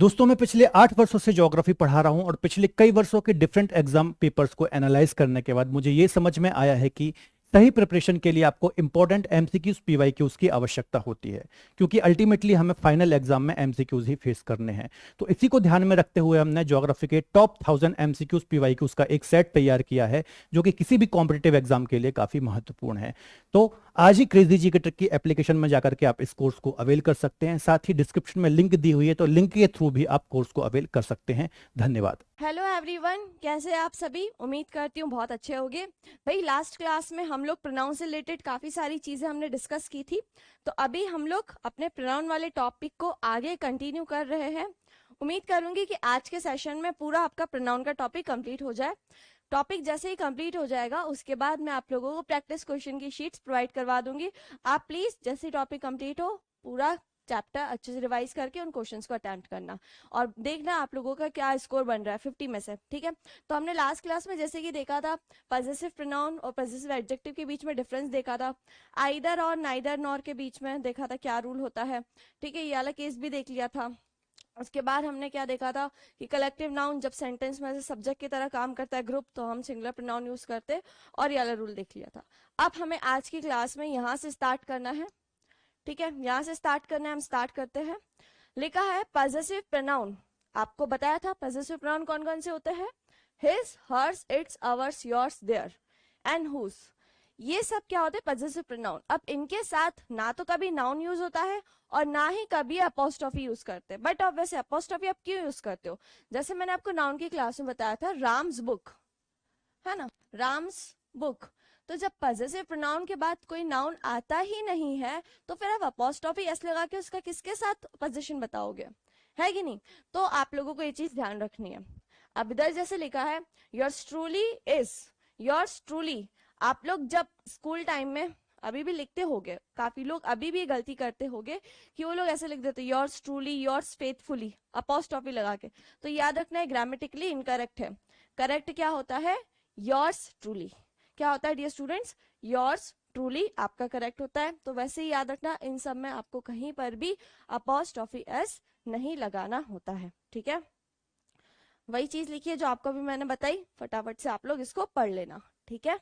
दोस्तों मैं पिछले 8 वर्षों से ज्योग्राफी पढ़ा रहा हूं और पिछले कई वर्षों के डिफरेंट एग्जाम पेपर्स को एनालाइज करने के बाद मुझे ये समझ में आया है कि सही प्रिपरेशन के लिए आपको इंपॉर्टेंट एमसीक्यूज पीवाईक्यूज की आवश्यकता होती है, क्योंकि अल्टीमेटली हमें फाइनल एग्जाम में एमसीक्यूज ही फेस करने हैं। तो इसी को ध्यान में रखते हुए हमने ज्योग्राफी के टॉप 1000 पीवाईक्यूज का एक सेट तैयार किया है, जो कि किसी भी कॉम्पिटिटिव एग्जाम के लिए काफी महत्वपूर्ण है। तो आज ही क्रेजी जी के ट्रिक की एप्लीकेशन में जाकर के आप इस कोर्स को अवेल कर सकते हैं। साथ ही डिस्क्रिप्शन में लिंक दी हुई है, तो लिंक के थ्रू भी आप कोर्स को अवेल कर सकते हैं। धन्यवाद। हेलो एवरीवन, कैसे हैं आप सभी। उम्मीद करती हूँ बहुत अच्छे होंगे। भाई लास्ट क्लास में हम लोग प्रोनाउन से रिलेटेड काफ़ी सारी चीज़ें हमने डिस्कस की थी। तो अभी हम लोग अपने प्रोनाउन वाले टॉपिक को आगे कंटिन्यू कर रहे हैं। उम्मीद करूंगी कि आज के सेशन में पूरा आपका प्रोनाउन का टॉपिक कंप्लीट हो जाए। टॉपिक जैसे ही कंप्लीट हो जाएगा उसके बाद मैं आप लोगों को प्रैक्टिस क्वेश्चन की शीट्स प्रोवाइड करवा दूंगी। आप प्लीज़ जैसे ही टॉपिक कंप्लीट हो पूरा चैप्टर अच्छे से रिवाइज करके उन क्वेश्चंस को अटेम्प्ट करना और देखना आप लोगों का क्या स्कोर बन रहा है 50 में से। ठीक है, तो हमने लास्ट क्लास में जैसे कि देखा था पॉजिटिव प्रोनाउन और पॉजिटिव एडजेक्टिव के बीच में डिफरेंस देखा था। आइदर और नाइदर नॉर के बीच में देखा था क्या रूल होता है। ठीक है, ये वाला केस भी देख लिया था। उसके बाद हमने क्या देखा था कि कलेक्टिव नाउन जब सेंटेंस में से सब्जेक्ट की तरह काम करता है ग्रुप, तो हम सिंगुलर प्रोनाउन यूज करते, और ये वाला रूल देख लिया था। अब हमें आज की क्लास में यहाँ से स्टार्ट करना है। ठीक है, यहाँ से स्टार्ट करना है, हम स्टार्ट करते हैं। लिखा है पॉजेसिव प्रोनाउन। आपको बताया था पॉजेसिव प्रोनाउन कौन कौन से होते हैं। His, hers, its, ours, yours, their and whose. ये सब क्या होते हैं पॉजेसिव प्रोनाउन। अब इनके साथ ना तो कभी नाउन यूज होता है और ना ही कभी अपोस्ट्रोफी यूज करते हैं। बट अब वैसे अपोस्ट्रोफी आप क्यों यूज करते हो। जैसे मैंने आपको नाउन की क्लास में बताया था राम्स बुक, है ना, राम्स बुक। तो जब पॉजेसिव प्रोनाउन के बाद कोई नाउन आता ही नहीं है तो फिर आप अपोस्ट्रोफी एस लगा के उसका किसके साथ पोजीशन बताओगे, है कि नहीं। तो आप लोगों को ये चीज ध्यान रखनी है। अब इधर जैसे लिखा है yours truly is, yours truly. आप लोग जब स्कूल टाइम में अभी भी लिखते होगे, काफी लोग अभी भी गलती करते होगे कि वो लोग ऐसे लिख देते yours truly, yours faithfully, apostrophe लगा के। तो याद रखना है ग्रामेटिकली इनकरेक्ट है। करेक्ट क्या होता है, योर्स ट्रूली। क्या होता है डियर स्टूडेंट्स, योर्स ट्रूली आपका करेक्ट होता है। तो वैसे ही याद रखना इन सब में आपको कहीं पर भी अपोस्ट्रोफी एस नहीं लगाना होता है। ठीक है, वही चीज लिखिए जो आपको भी मैंने बताई, फटाफट से आप लोग इसको पढ़ लेना। ठीक है,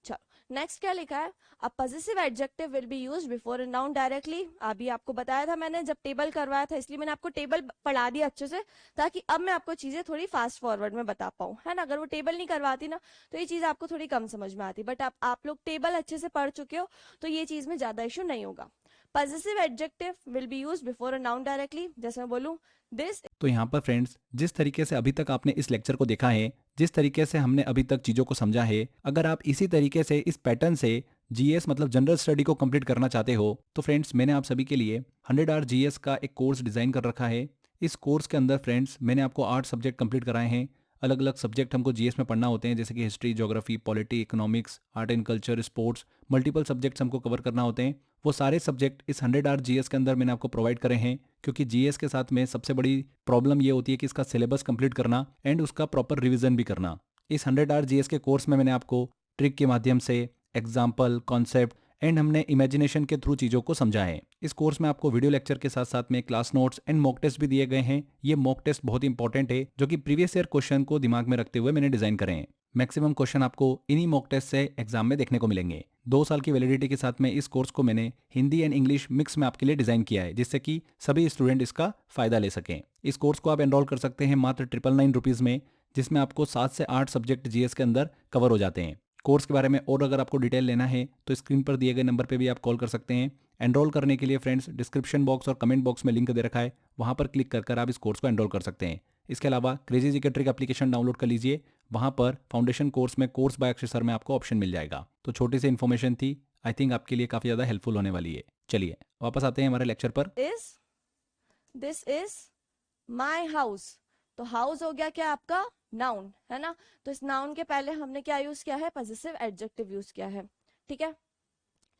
चलो नेक्स्ट क्या लिखा है। A positive adjective will be used before a noun directly. अभी आपको बताया था मैंने जब टेबल करवाया था, इसलिए मैंने आपको टेबल पढ़ा दिया अच्छे से, ताकि अब मैं आपको चीजें थोड़ी फास्ट फॉरवर्ड में बता पाऊँ, है ना। अगर वो टेबल नहीं करवाती ना तो ये चीज आपको थोड़ी कम समझ में आती, बट आप लोग टेबल अच्छे से पढ़ चुके हो तो ये चीज में ज्यादा इशू नहीं होगा। Positive adjective will be used before a noun directly. जैसे मैं बोलूँ दिस। तो यहाँ पर फ्रेंड्स, जिस तरीके से अभी तक आपने इस लेक्चर को देखा है, जिस तरीके से हमने अभी तक चीज़ों को समझा है, अगर आप इसी तरीके से इस पैटर्न से जीएस मतलब जनरल स्टडी को कंप्लीट करना चाहते हो तो फ्रेंड्स मैंने आप सभी के लिए 100 आवर जीएस का एक कोर्स डिज़ाइन कर रखा है। इस कोर्स के अंदर फ्रेंड्स मैंने आपको 8 सब्जेक्ट कंप्लीट कराए हैं। अलग अलग सब्जेक्ट हमको जीएस में पढ़ना होते हैं, जैसे कि history, geography, polity, economics, art and culture, sports, multiple subjects हमको कवर करना होते हैं। वो सारे सब्जेक्ट इस 100 आवर जीएस के अंदर मैंने आपको प्रोवाइड करे हैं, क्योंकि जीएस के साथ में सबसे बड़ी प्रॉब्लम ये होती है कि इसका सिलेबस कंप्लीट करना एंड उसका प्रॉपर रिवीजन भी करना। इस 100 आवर जीएस के कोर्स में मैंने आपको ट्रिक के माध्यम से एग्जाम्पल, कॉन्सेप्ट एंड हमने इमेजिनेशन के थ्रू चीज़ों को समझा है। इस कोर्स में आपको वीडियो लेक्चर के साथ साथ में class notes and mock test भी दिए गए हैं। ये मॉक टेस्ट बहुत इंपॉर्टेंट है, जो कि प्रीवियस ईयर क्वेश्चन को दिमाग में रखते हुए मैंने डिजाइन करे हैं। मैक्सिमम क्वेश्चन आपको इन्हीं मॉक टेस्ट से एग्जाम में देखने को मिलेंगे। 2 साल की वैलिडिटी के साथ में इस कोर्स को मैंने हिंदी एंड इंग्लिश मिक्स में आपके लिए डिजाइन किया है, जिससे कि सभी स्टूडेंट इसका फायदा ले सकें। इस कोर्स को आप एनरोल कर सकते हैं मात्र 999 रुपीज़ में, जिसमें आपको 7 से 8 सब्जेक्ट जीएस के अंदर कवर हो जाते हैं। कोर्स के बारे में और अगर आपको डिटेल लेना है तो स्क्रीन पर दिए गए नंबर पर भी आप कॉल कर सकते हैं। एनरोल करने के लिए फ्रेंड्स डिस्क्रिप्शन बॉक्स और कमेंट बॉक्स में लिंक दे रखा है, वहां पर क्लिक कर आप इस कोर्स को एनरोल कर सकते हैं। इसके अलावा क्रेजी जी के ट्रिक एप्लीकेशन डाउनलोड कर लीजिए, वहां पर फाउंडेशन कोर्स में कोर्स बाय अक्षय सर में आपको ऑप्शन मिल जाएगा। तो छोटी सी इन्फॉर्मेशन थी, आई थिंक आपके लिए काफ़ी ज़्यादा हेल्पफुल होने वाली है। चलिए वापस आते हैं हमारे लेक्चर पर। Is, this is my house. तो हाउस हो गया क्या आपका नाउन, है ना। तो इस नाउन के पहले हमने क्या यूज किया है, पॉजिटिव एडजेक्टिव यूज किया है। ठीक है,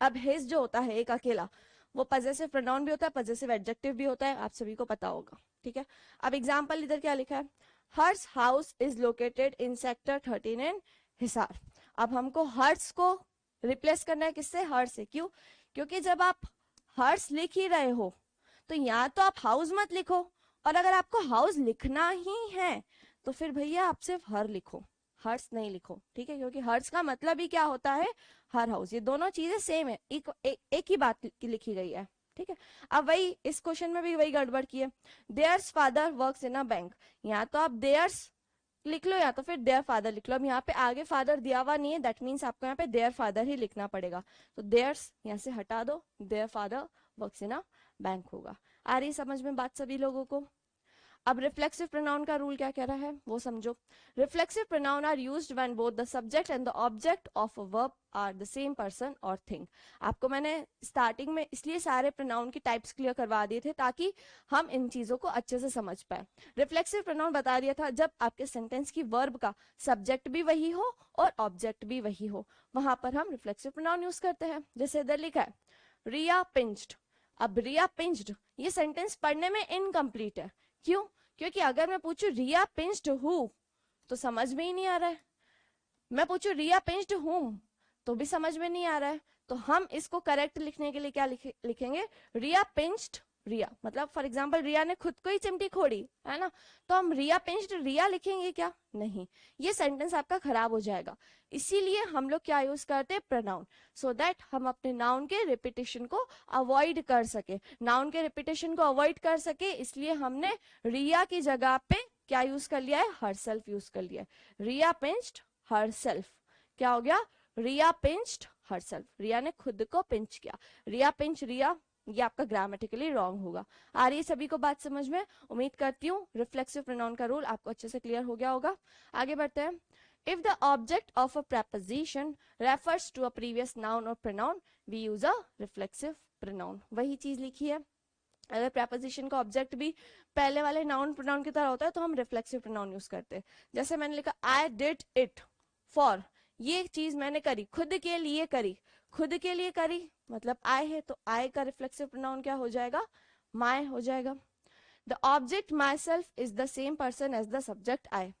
अब हिज जो होता है एक अकेला, वो पॉजिटिव प्रोनाउन भी होता है, पॉजिटिव एडजेक्टिव भी होता है, आप सभी को पता होगा। ठीक है, अब एग्जांपल इधर क्या लिखा है, hers house is located in sector 13 in Hisar. अब हमको हर्स को रिप्लेस करना है किससे, हर्स से। क्यों, क्योंकि जब आप हर्स लिख ही रहे हो तो यहाँ तो आप हाउस मत लिखो, और अगर आपको हाउस लिखना ही है तो फिर भैया आप सिर्फ हर लिखो, हर्स नहीं लिखो, ठीक है, क्योंकि हर्स का मतलब ही क्या होता है, हर हाउस। ये दोनों चीजें सेम है, एक ही बात की लिखी गई है, ठीक है। अब वही इस क्वेश्चन में भी वही गड़बड़ की है, theirs father works in a bank, यहाँ तो आप देयर्स लिख लो या तो फिर देयर फादर लिख लो। अब यहाँ पे आगे फादर दिया हुआ नहीं है, दैट मीन्स आपको यहाँ पे देयर फादर ही लिखना पड़ेगा, तो देयर्स यहाँ से हटा दो, their father works in a bank होगा। आ रही समझ में बात सभी लोगों को? अब रिफ्लेक्सिव प्रोनाउन का रूल क्या कह रहा है वो समझो। Reflexive pronoun are used when both the subject and the object of a verb are the same person और थिंग। आपको मैंने स्टार्टिंग में इसलिए सारे प्रोनाउन की टाइप्स क्लियर करवा दिए थे ताकि हम इन चीजों को अच्छे से समझ पाए। रिफ्लेक्सिव प्रोनाउन बता दिया था जब आपके सेंटेंस की वर्ब का सब्जेक्ट भी वही हो और ऑब्जेक्ट भी वही हो, वहां पर हम रिफ्लेक्सिव प्रोनाउन यूज करते हैं। जैसे इधर लिखा है रिया पिंच्ड। अब रिया पिंच्ड ये सेंटेंस पढ़ने में इनकम्प्लीट है, क्यों? क्योंकि अगर मैं पूछू रिया पिंच्ड हु तो समझ में ही नहीं आ रहा है, मैं पूछू रिया पिंच्ड हुम तो भी समझ में नहीं आ रहा है। तो हम इसको करेक्ट लिखने के लिए क्या लिखेंगे, रिया पिंच्ड रिया, मतलब फॉर एग्जांपल रिया ने खुद को ही चिमटी खोड़ी है ना, तो हम रिया पिंच्ड रिया लिखेंगे क्या? नहीं, ये सेंटेंस आपका खराब हो जाएगा। इसीलिए हम लोग क्या यूज करते हैं, प्रोनाउन, सो दैट हम अपने नाउन के रिपीटेशन को अवॉइड कर सके। नाउन के रिपीटेशन को अवॉइड कर सके इसलिए हमने रिया की जगह पे क्या यूज कर लिया है, हरसेल्फ यूज कर लिया है। रिया पिंच्ड हरसेल्फ, क्या हो गया, रिया पिंच्ड हरसेल्फ, रिया ने खुद को पिंच किया। रिया पिंच रिया, ये आपका ग्रामेटिकली रॉन्ग होगा। आ रही है सभी को बात समझ में? उम्मीद करती हूँ रिफ्लेक्सिव प्रोनाउन का रूल आपको अच्छे से क्लियर हो गया होगा। आगे बढ़ते हैं। If the object of a preposition refers to a previous noun or pronoun we use a reflexive pronoun। वही चीज लिखी है, अगर preposition का ऑब्जेक्ट भी पहले वाले नाउन प्रोनाउन की तरह होता है तो हम रिफ्लेक्सिव प्रोनाउन यूज करते हैं। जैसे मैंने लिखा आई डिड इट फॉर, ये चीज मैंने करी, खुद के लिए करी, खुद के लिए करी मतलब आई है, तो आई का रिफ्लेक्सिव प्रोनाउन क्या हो जाएगा, माई हो जाएगा। The object myself is the same person as the subject I.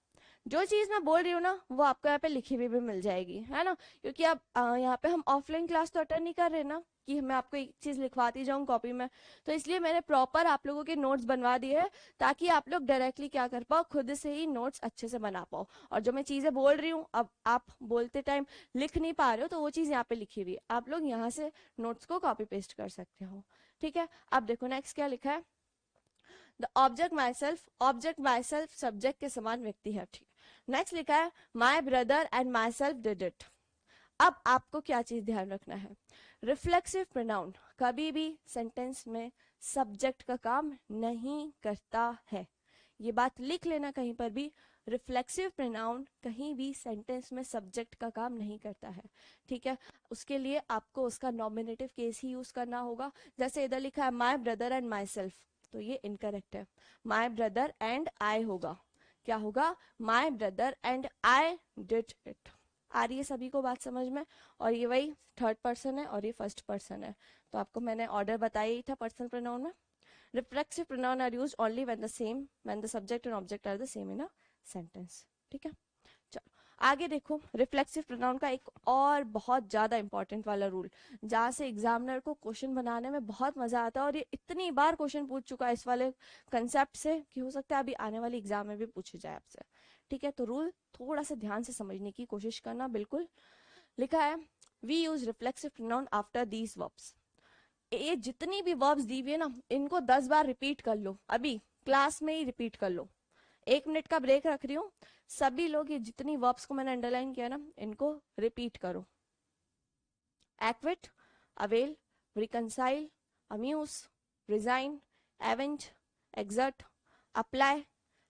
जो चीज मैं बोल रही हूँ ना वो आपको यहाँ पे लिखी हुई भी मिल जाएगी, है ना, क्योंकि अब यहाँ पे हम ऑफलाइन क्लास तो अटेंड नहीं कर रहे ना कि मैं आपको एक चीज लिखवाती जाऊं कॉपी में, तो इसलिए मैंने प्रॉपर आप लोगों के नोट्स बनवा दिए हैं ताकि आप लोग डायरेक्टली क्या कर पाओ, खुद से ही नोट्स अच्छे से बना पाओ। और जो मैं चीजें बोल रही हूँ अब आप बोलते टाइम लिख नहीं पा रहे हो तो वो चीज यहाँ पे लिखी हुई है, आप लोग यहाँ से नोट्स को कॉपी पेस्ट कर सकते हो, ठीक है। अब देखो नेक्स्ट क्या लिखा है, the object my self, object my self subject के समान व्यक्ति है, ठीक है। नेक्स्ट लिखा है माई brother and my self did it. अब आपको क्या चीज ध्यान रखना है, रिफ्लेक्सिव प्रोनाउन कभी भी सेंटेंस में सब्जेक्ट का काम नहीं करता है, ये बात लिख लेना कहीं पर भी, रिफ्लेक्सिव प्रोनाउन कहीं भी सेंटेंस में सब्जेक्ट का काम नहीं करता है, ठीक है। उसके लिए आपको उसका नॉमिनेटिव केस ही यूज करना होगा। जैसे इधर लिखा है माई ब्रदर एंड माई सेल्फ, तो ये इनकरेक्ट है, माई ब्रदर एंड आई होगा, क्या होगा, my brother and I did it. आ रही है सभी को बात समझ में? और ये वही थर्ड पर्सन है और ये फर्स्ट पर्सन है, तो आपको मैंने ऑर्डर बताया ही था पर्सनल प्रोनाउन में। Reflexive pronoun are used only when the subject and object are the same in a sentence, ठीक है। चलो आगे देखो, रिफ्लेक्सिव प्रोनाउन का एक और बहुत ज्यादा इंपॉर्टेंट वाला रूल जहां से एग्जामिनर को क्वेश्चन बनाने में बहुत मजा आता है, और ये इतनी बार क्वेश्चन पूछ चुका है इस वाले कंसेप्ट से कि हो सकता है अभी आने वाली एग्जाम में भी पूछे जाए आपसे, ठीक है। तो रूल थोड़ा सा ध्यान से समझने की कोशिश करना, बिल्कुल। लिखा है we use reflexive pronoun after these verbs. ये जितनी भी वर्ब्स दी हुई है ना इनको 10 बार रिपीट कर लो, अभी क्लास में ही रिपीट कर लो। 1 मिनट का ब्रेक रख रही हूँ, सभी लोग ये जितनी वर्ब्स को मैंने अंडरलाइन किया ना इनको रिपीट करो। Acquit, avail, reconcile, amuse, resign, avenge, exert, apply,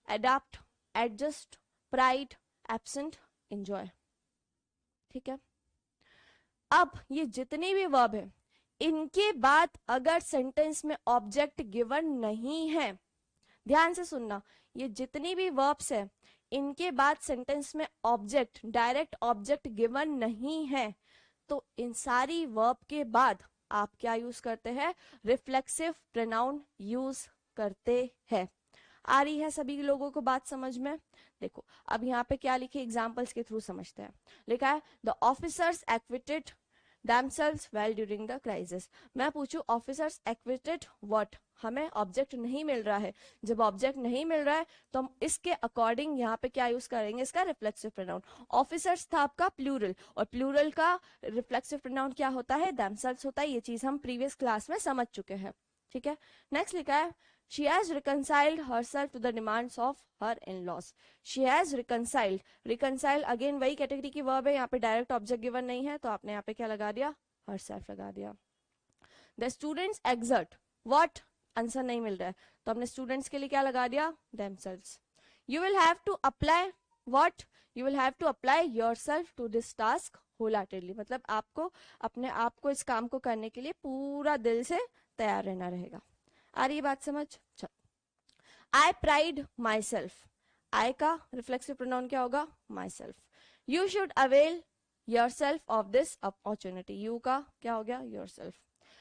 adopt, adjust, pride, absent, enjoy, ठीक है। अब ये जितनी भी वर्ब है इनके बाद अगर सेंटेंस में ऑब्जेक्ट गिवन नहीं है, ध्यान से सुनना, ये जितनी भी वर्ब्स है इनके बाद सेंटेंस में ऑब्जेक्ट, डायरेक्ट ऑब्जेक्ट गिवन नहीं है, तो इन सारी वर्ब के बाद आप क्या यूज करते हैं, रिफ्लेक्सिव प्रोनाउन यूज करते हैं। आ रही है सभी लोगों को बात समझ में? देखो अब यहाँ पे क्या लिखे, एग्जाम्पल्स के थ्रू समझते हैं। लिखा है the officers acquitted themselves well during the crisis। मैं पूछूं ऑफिसर्स एक्विटेड व्हाट, हमें ऑब्जेक्ट नहीं मिल रहा है। जब ऑब्जेक्ट नहीं मिल रहा है तो हम इसके अकॉर्डिंग यहाँ पे क्या यूज करेंगे, इसका रिफ्लेक्सिव प्रोनाउन। ऑफिसर्स था आपका प्लूरल, और प्लूरल का रिफ्लेक्सिव प्रोनाउन क्या होता है, themselves होता है। ये चीज हम प्रीवियस क्लास में समझ चुके हैं, ठीक है। नेक्स्ट लिखा है she has reconciled herself to the demands of her in-laws। she has reconciled, reconcile again वही कैटेगरी की वर्ब है, यहाँ पे डायरेक्ट ऑब्जेक्ट गिवन नहीं है तो आपने यहाँ पे क्या लगा दिया, herself लगा दिया। the students exert what, answer नहीं मिल रहा है तो हमने स्टूडेंट्स के लिए क्या लगा दिया, themselves। you will have to apply what, you will have to apply yourself to this task wholeheartedly, मतलब आपको अपने आप को इस काम को करने के लिए पूरा दिल से तैयार रहना रहेगा। आ रही बात समझ, चल। आई प्राइड माई सेल्फ, आई का रिफ्लेक्सिव प्रोनाउन क्या होगा, my self. You should avail your self of this opportunity, you का क्या हो गया, योर सेल्फ।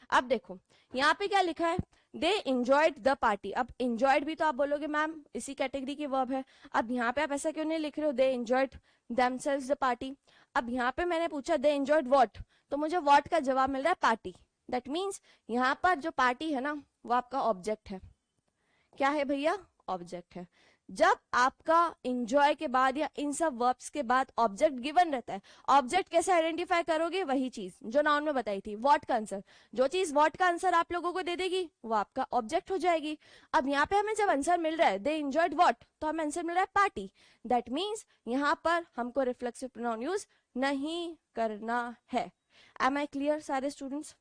अब देखो यहाँ पे क्या लिखा है, दे इंजॉयड द पार्टी। अब इंजॉयड भी तो आप बोलोगे मैम इसी कैटेगरी की वर्ब है, अब यहाँ पे आप ऐसा क्यों नहीं लिख रहे हो, दे इंजॉयड देमसेल्व्स द पार्टी। अब यहाँ पे मैंने पूछा दे इंजॉयड व्हाट, तो मुझे व्हाट का जवाब मिल रहा है पार्टी। दैट मीन्स यहाँ पर जो पार्टी है ना वो आपका ऑब्जेक्ट है। क्या है भैया, ऑब्जेक्ट है। जब आपका इंजॉय के बाद या इन सब वर्ब्स के बाद ऑब्जेक्ट गिवन रहता है, ऑब्जेक्ट कैसे आइडेंटिफाई करोगे, वही चीज जो नाउन में बताई थी, व्हाट का आंसर। जो चीज व्हाट का आंसर आप लोगों को दे देगी वो आपका ऑब्जेक्ट हो जाएगी। अब यहाँ पे हमें जब आंसर मिल रहा है दे एंजॉयड व्हाट, तो हमें आंसर मिल रहा है पार्टी। दैट मीन्स यहाँ पर हमको रिफ्लेक्सिव प्रोनाउन यूज नहीं करना है। एम आई क्लियर सारे स्टूडेंट्स।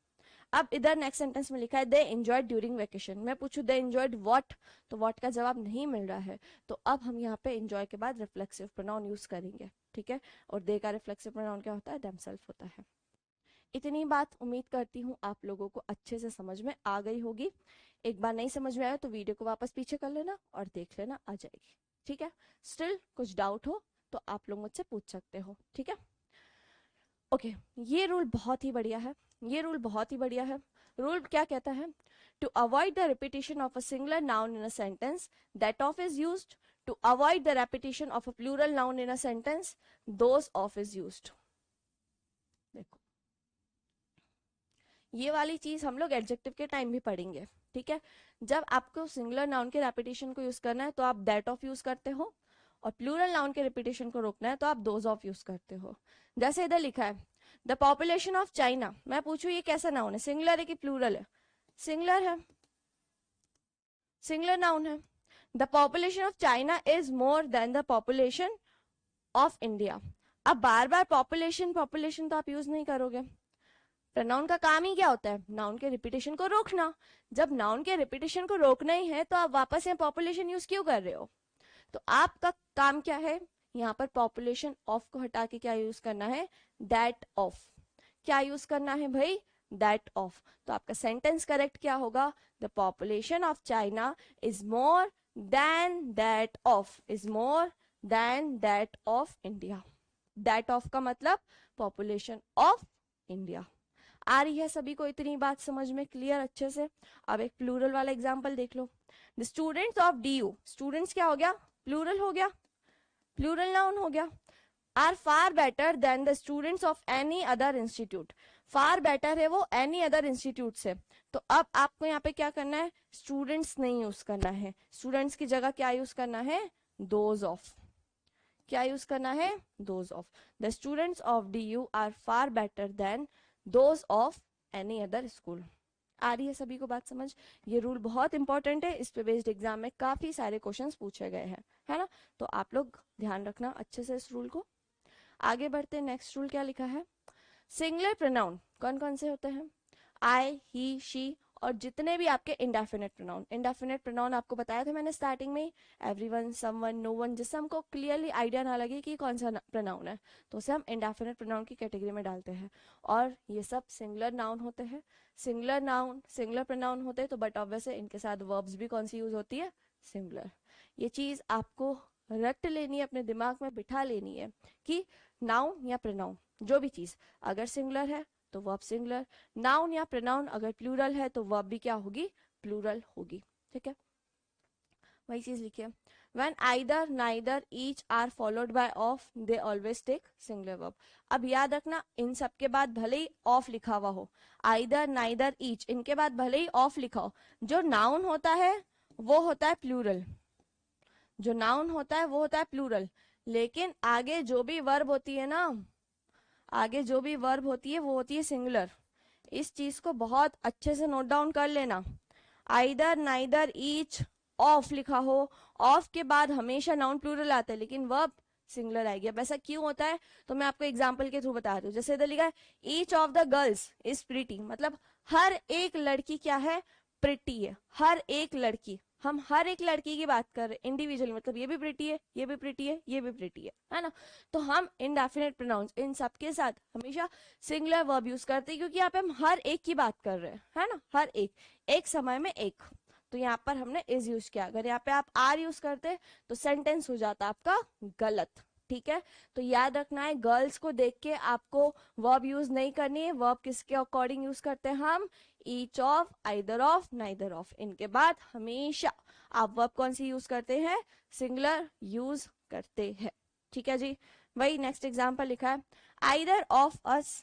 अब इधर नेक्स्ट सेंटेंस में लिखा है दे एंजॉयड ड्यूरिंग वेकेशन, मैं पूछूं दे एंजॉयड व्हाट, तो व्हाट का जवाब नहीं मिल रहा है, तो अब हम यहाँ पे एंजॉय के बाद रिफ्लेक्सिव प्रोनाउन यूज करेंगे, ठीक है। और दे का रिफ्लेक्सिव प्रोनाउन क्या होता है, देमसेल्फ होता है। इतनी बात उम्मीद करती हूँ आप लोगों को अच्छे से समझ में आ गई होगी। एक बार नहीं समझ में आया तो वीडियो को वापस पीछे कर लेना और देख लेना, आ जाएगी, ठीक है। स्टिल कुछ डाउट हो तो आप लोग मुझसे पूछ सकते हो, ठीक है। ओके ये रूल बहुत ही बढ़िया है, ये रूल बहुत ही बढ़िया है। रूल क्या कहता है, to avoid the repetition of a singular noun in a sentence that of is used, to avoid the repetition of a plural noun in a sentence those of is used. देखो ये वाली चीज हम लोग adjective के time भी पढ़ेंगे, ठीक है। जब आपको सिंगुलर नाउन के रेपिटेशन को यूज करना है तो आप दैट ऑफ यूज करते हो, और प्लूरल नाउन के रिपीटेशन को रोकना है तो आप दोज ऑफ यूज करते हो। जैसे इधर लिखा है द पॉपुलेशन ऑफ चाइना, मैं पूछूं ये कैसा नाउन है, सिंगुलर है कि प्लूरल है, सिंगुलर है, सिंगुलर नाउन है। The population of China is more than the population of India. अब बार बार पॉपुलेशन पॉपुलेशन तो आप यूज नहीं करोगे, प्रोनाउन का काम ही क्या होता है, नाउन के रिपीटेशन को रोकना। जब नाउन के रिपीटेशन को रोकना ही है तो आप वापस यहाँ पॉपुलेशन यूज क्यों कर रहे हो, तो आपका काम क्या है, यहाँ पर पॉपुलेशन ऑफ को हटा के क्या यूज करना है, दैट ऑफ। क्या यूज करना है भाई, दैट ऑफ। तो आपका सेंटेंस करेक्ट क्या होगा, the population of China is more than that of, is more than that of India. That of का मतलब पॉपुलेशन ऑफ इंडिया। आ रही है सभी को इतनी बात समझ में क्लियर अच्छे से। अब एक प्लूरल वाला एग्जांपल देख लो, the students of DU, students क्या हो गया, प्लूरल हो गया, प्लूरल नाउन हो गया, are far better than the students of any other institute. Far better है वो एनी अदर इंस्टीट्यूट से, तो अब आपको यहाँ पे क्या करना है, स्टूडेंट्स नहीं यूज करना है, स्टूडेंट्स की जगह क्या यूज करना है, दोज ऑफ। क्या यूज करना है, those of. The students of DU are far better than those of any other school. आ रही है सभी को बात समझ। ये रूल बहुत इंपॉर्टेंट है, इस पे बेस्ड एग्जाम में काफी सारे क्वेश्चंस पूछे गए हैं, है ना। तो आप लोग ध्यान रखना अच्छे से इस रूल को। आगे बढ़ते, नेक्स्ट रूल क्या लिखा है, सिंगुलर प्रोनाउन कौन कौन से होते हैं, आई, ही, शी, और जितने भी आपके इंडेफिनिट प्रोनाउन। इंडेफिनिट प्रोनाउन आपको बताया था मैंने स्टार्टिंग में, एवरीवन, समवन, नोवन, जिससे हमको क्लियरली आइडिया ना लगे कि कौन सा प्रोनाउन है तो उसे हम इंडेफिनिट प्रोनाउन की कैटेगरी में डालते हैं। और ये सब सिंगुलर नाउन होते हैं। सिंगुलर नाउन सिंगुलर प्रोनाउन होते हैं तो बट ऑब्वियसली इनके साथ वर्ब्स भी कौन सी यूज होती है, सिंगुलर। ये चीज आपको रट लेनी है, अपने दिमाग में बिठा लेनी है कि नाउन या प्रोनाउन जो भी चीज अगर सिंगुलर है तो वर्ब सिंगुलर, नाउन या प्रोनाउन अगर प्लूरल है तो वर्ब भी क्या होगी, प्लूरल होगी, ठीक है। वही चीज लिखिए। When either, neither, each are followed by of, they always take singular verb. अब याद रखना इन सब के बाद भले ही ऑफ लिखा हुआ हो, either, neither, each, इनके बाद भले ही ऑफ लिखा हो, जो नाउन होता है वो होता है प्लूरल, जो नाउन होता है वो होता है प्लूरल, लेकिन आगे जो भी वर्ब होती है ना, आगे जो भी वर्ब होती है वो होती है सिंगुलर। इस चीज को बहुत अच्छे से नोट डाउन कर लेना। आइदर, नाइदर, ईच, ऑफ लिखा हो, ऑफ के बाद हमेशा नाउन प्लूरल आता है लेकिन वर्ब सिंगुलर आएगी। अब ऐसा क्यों होता है तो मैं आपको एग्जांपल के थ्रू बता दूं। जैसे इधर लिखा है each of the girls is pretty, मतलब हर एक लड़की क्या है, प्रिटी है। हर एक लड़की, हम हर एक लड़की की बात कर रहे हैं इंडिविजुअल, मतलब ये भी प्रिटी है, ये भी प्रिटी है, ये भी प्रिटी है ना। तो हम इंडेफिनेट प्रोनाउंस इन सब के साथ हमेशा सिंगुलर वर्ब यूज करते हैं, क्योंकि यहाँ पे हम हर एक की बात कर रहे हैं, है ना, हर एक समय में एक। तो यहाँ पर हमने इज यूज किया। अगर यहाँ पे आप आर यूज करते तो सेंटेंस हो जाता आपका गलत, ठीक है। तो याद रखना है गर्ल्स को देख के आपको वर्ब यूज नहीं करनी है। वर्ब किसके अकॉर्डिंग यूज करते हैं हम, each of, either of, neither of, इनके बाद हमेशा आप वर्ब कौन सी यूज करते हैं, सिंगुलर यूज करते हैं, ठीक है जी। वही नेक्स्ट एग्जांपल लिखा है either of us,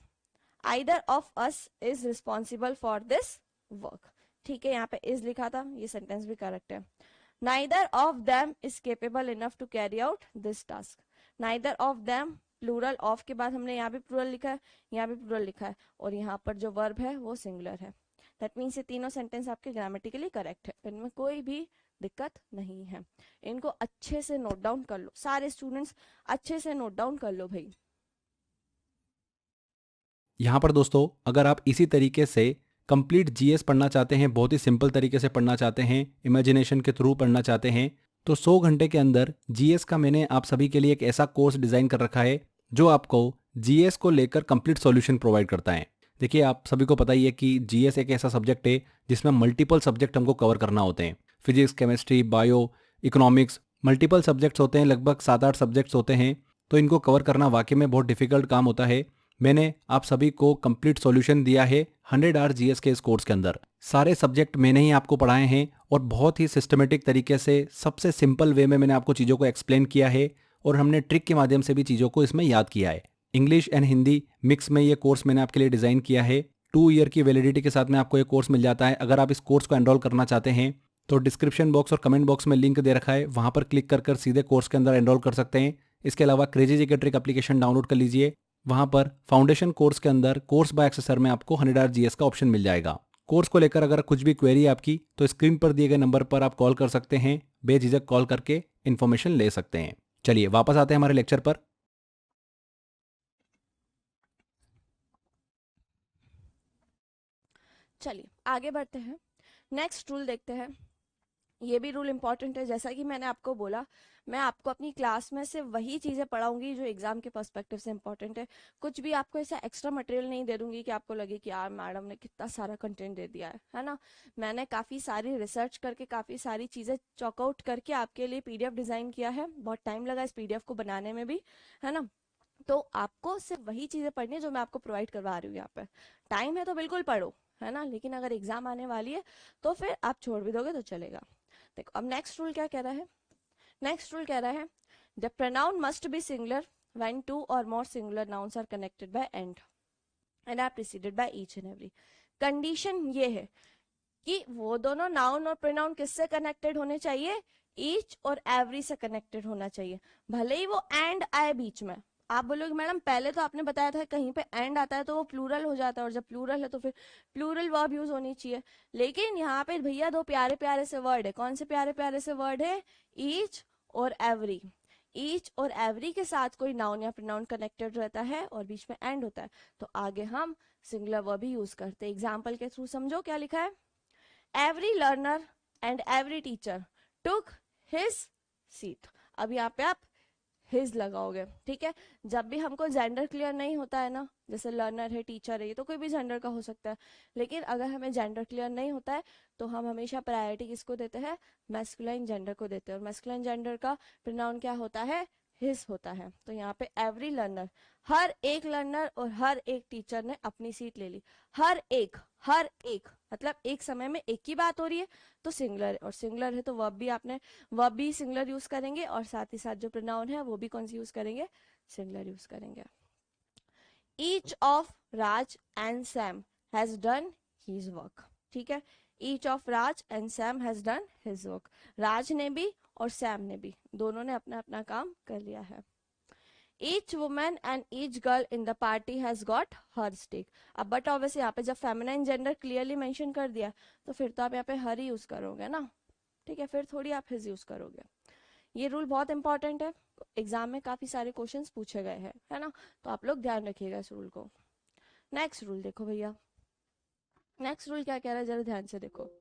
either of us is responsible for this work, ठीक है। यहाँ पे इज लिखा था, ये सेंटेंस भी करेक्ट है। Neither of them is capable enough to carry out this task, neither of them plural, of के बाद हमने यहाँ भी प्लूरल लिखा है, यहाँ भी प्लूरल लिखा है, और यहाँ पर जो वर्ब है वो सिंगुलर है। दैट मीन्स ये तीनों सेंटेंस आपके ग्रामेटिकली करेक्ट है, इनमें कोई भी दिक्कत नहीं है। इनको अच्छे से नोट डाउन कर लो, सारे स्टूडेंट्स अच्छे से नोट डाउन कर लो भाई। यहाँ पर दोस्तों अगर आप इसी तरीके से कंप्लीट जीएस पढ़ना चाहते हैं, बहुत ही सिंपल तरीके से पढ़ना चाहते हैं, इमेजिनेशन के थ्रू पढ़ना चाहते हैं, तो 100 घंटे के अंदर जीएस का मैंने आप सभी के लिए एक ऐसा कोर्स डिज़ाइन कर रखा है जो आपको जीएस को लेकर कंप्लीट सॉल्यूशन प्रोवाइड करता है। देखिए आप सभी को पता ही है कि जीएस एक ऐसा सब्जेक्ट है जिसमें मल्टीपल सब्जेक्ट हमको कवर करना होते हैं। Physics, chemistry, bio, economics, multiple subjects होते हैं, लगभग 7-8 सब्जेक्ट्स होते हैं। तो इनको कवर करना वाकई में बहुत डिफिकल्ट काम होता है। मैंने आप सभी को कंप्लीट सॉल्यूशन दिया है 100 आवर जीएस के इस कोर्स के अंदर। सारे सब्जेक्ट मैंने ही आपको पढ़ाए हैं और बहुत ही सिस्टमेटिक तरीके से सबसे सिंपल वे में मैंने आपको चीज़ों को एक्सप्लेन किया है, और हमने ट्रिक के माध्यम से भी चीज़ों को इसमें याद किया है। इंग्लिश एंड हिंदी मिक्स में ये कोर्स मैंने आपके लिए डिज़ाइन किया है। 2 ईयर की वैलिडिटी के साथ में आपको ये कोर्स मिल जाता है। अगर आप इस कोर्स को एनरोल करना चाहते हैं तो डिस्क्रिप्शन बॉक्स और कमेंट बॉक्स में लिंक दे रखा है, वहाँ पर क्लिक कर सीधे कोर्स के अंदर एनरोल कर सकते हैं। इसके अलावा क्रेजी जी के ट्रिक एप्लीकेशन डाउनलोड कर लीजिए, वहाँ पर फाउंडेशन कोर्स के अंदर कोर्स बाय एक्सेसर में आपको 100 आवर जीएस का ऑप्शन मिल जाएगा। कोर्स को लेकर अगर कुछ भी क्वेरी है आपकी तो स्क्रीन पर दिए गए नंबर पर आप कॉल कर सकते हैं, बेझिझक कॉल करके इन्फॉर्मेशन ले सकते हैं। चलिए वापस आते हैं हमारे लेक्चर पर। चलिए आगे बढ़ते हैं, नेक्स्ट रूल देखते हैं। ये भी रूल इंपॉर्टेंट है। जैसा कि मैंने आपको बोला, मैं आपको अपनी क्लास में से वही चीजें पढ़ाऊंगी जो एग्जाम के पर्सपेक्टिव से इंपॉर्टेंट है। कुछ भी आपको ऐसा एक्स्ट्रा मटेरियल नहीं दे दूंगी कि आपको लगे कि यार मैडम ने कितना सारा कंटेंट दे दिया है ना। मैंने काफी सारी रिसर्च करके काफी सारी चीजें चॉकआउट करके आपके लिए पीडीएफ डिजाइन किया है। बहुत टाइम लगा इस पीडीएफ को बनाने में भी, है ना। तो आपको सिर्फ वही चीजें पढ़नी है जो मैं आपको प्रोवाइड करवा रही हूँ यहाँ पे। टाइम है तो बिल्कुल पढ़ो, है ना, लेकिन अगर एग्जाम आने वाली है तो फिर आप छोड़ भी दोगे तो चलेगा। देखो अब नेक्स्ट रूल क्या कह रहा है। नेक्स्ट रूल कह रहा है the pronoun must be singular when 2 or more singular nouns are connected by and are preceded by each and every। Condition ये है कि वो दोनों नाउन और प्रोनाउन किससे कनेक्टेड होने चाहिए, ईच और एवरी से कनेक्टेड होना चाहिए। भले ही वो एंड आए बीच में। आप बोलोगे मैडम पहले तो आपने बताया था कहीं पे एंड आता है तो वो प्लूरल हो जाता है, और जब प्लूरल है तो फिर प्लूरल वर्ब यूज होनी चाहिए। लेकिन यहाँ पे भैया दो प्यारे प्यारे से वर्ड है। कौन से प्यारे प्यारे से वर्ड है, ईच और एवरी। ईच और एवरी के साथ कोई नाउन या प्रोनाउन कनेक्टेड रहता है और बीच में एंड होता है तो आगे हम सिंगुलर वर्ब ही यूज करते हैं। एग्जाम्पल के थ्रू समझो क्या लिखा है। Every learner and every teacher took his seat. अब यहाँ पे आप हिज लगाओगे, ठीक है। जब भी हमको जेंडर क्लियर नहीं होता है ना, जैसे लर्नर है, टीचर है, ये तो कोई भी जेंडर का हो सकता है, लेकिन अगर हमें जेंडर क्लियर नहीं होता है तो हम हमेशा प्रायोरिटी किसको देते हैं, मैस्कुलाइन जेंडर को देते हैं। और मैस्कुलाइन जेंडर का प्रोनाउन क्या होता है, हिज होता है, तो यहाँ पे एवरी लर्नर, हर एक लर्नर और हर एक टीचर ने अपनी सीट ले ली। हर एक मतलब एक समय में एक ही बात हो रही है, तो सिंगुलर है, और सिंगुलर है तो वर्ब भी सिंगुलर यूज करेंगे, और साथ ही साथ जो प्रोनाउन है वो भी कौन सी यूज करेंगे, सिंगुलर यूज करेंगे। Each of Raj and Sam has done his work, ठीक है, each of Raj and Sam has done his work, Raj ने भी और सैम ने भी, दोनों ने अपना अपना काम कर लिया है। Each woman and each girl in the party has got her stake. अब बट ऑब्वियसली यहाँ पे जब फेमिनाइन जेंडर क्लियरली मेंशन कर दिया तो फिर तो आप यहाँ पे हर ही यूज करोगे ना, ठीक है, फिर थोड़ी आप हिज यूज करोगे। ये रूल बहुत इंपॉर्टेंट है, एग्जाम में काफी सारे क्वेश्चंस पूछे गए हैं, है ना, तो आप लोग ध्यान रखिएगा इस रूल को। नेक्स्ट रूल देखो भैया, नेक्स्ट रूल क्या कह रहा है, जरा ध्यान से देखो।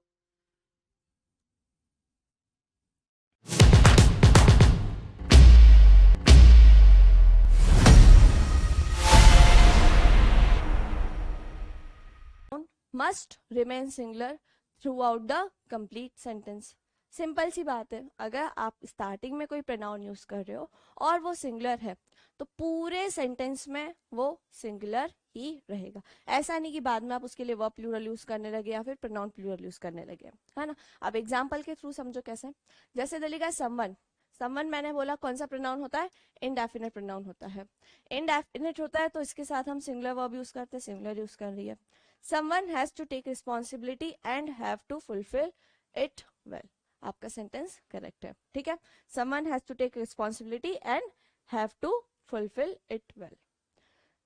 Must remain singular throughout the complete sentence. Simple सी बात है, अगर आप स्टार्टिंग में कोई प्रोनाउन यूज कर रहे हो और वो सिंगुलर है तो पूरे सेंटेंस में वो सिंगुलर ही रहेगा। ऐसा नहीं कि बाद में आप उसके लिए वर्ब प्लूरल यूज करने लगे या फिर प्रोनाउन प्लूरल यूज करने लगे, है ना। अब एग्जांपल के थ्रू समझो कैसे। जैसे दिल्ली समवन, समवन मैंने बोला कौन सा प्रोनाउन होता है, इनडेफिनेट प्रोनाउन होता है। इनडेफिनेट होता है तो इसके साथ हम सिंगुलर वर्ब यूज करते हैं, सिंगुलर यूज कर रही है। Someone has to take responsibility and have to fulfill it well. आपका सेंटेंस करेक्ट है, ठीक है। Someone has to take responsibility and have to fulfill it well.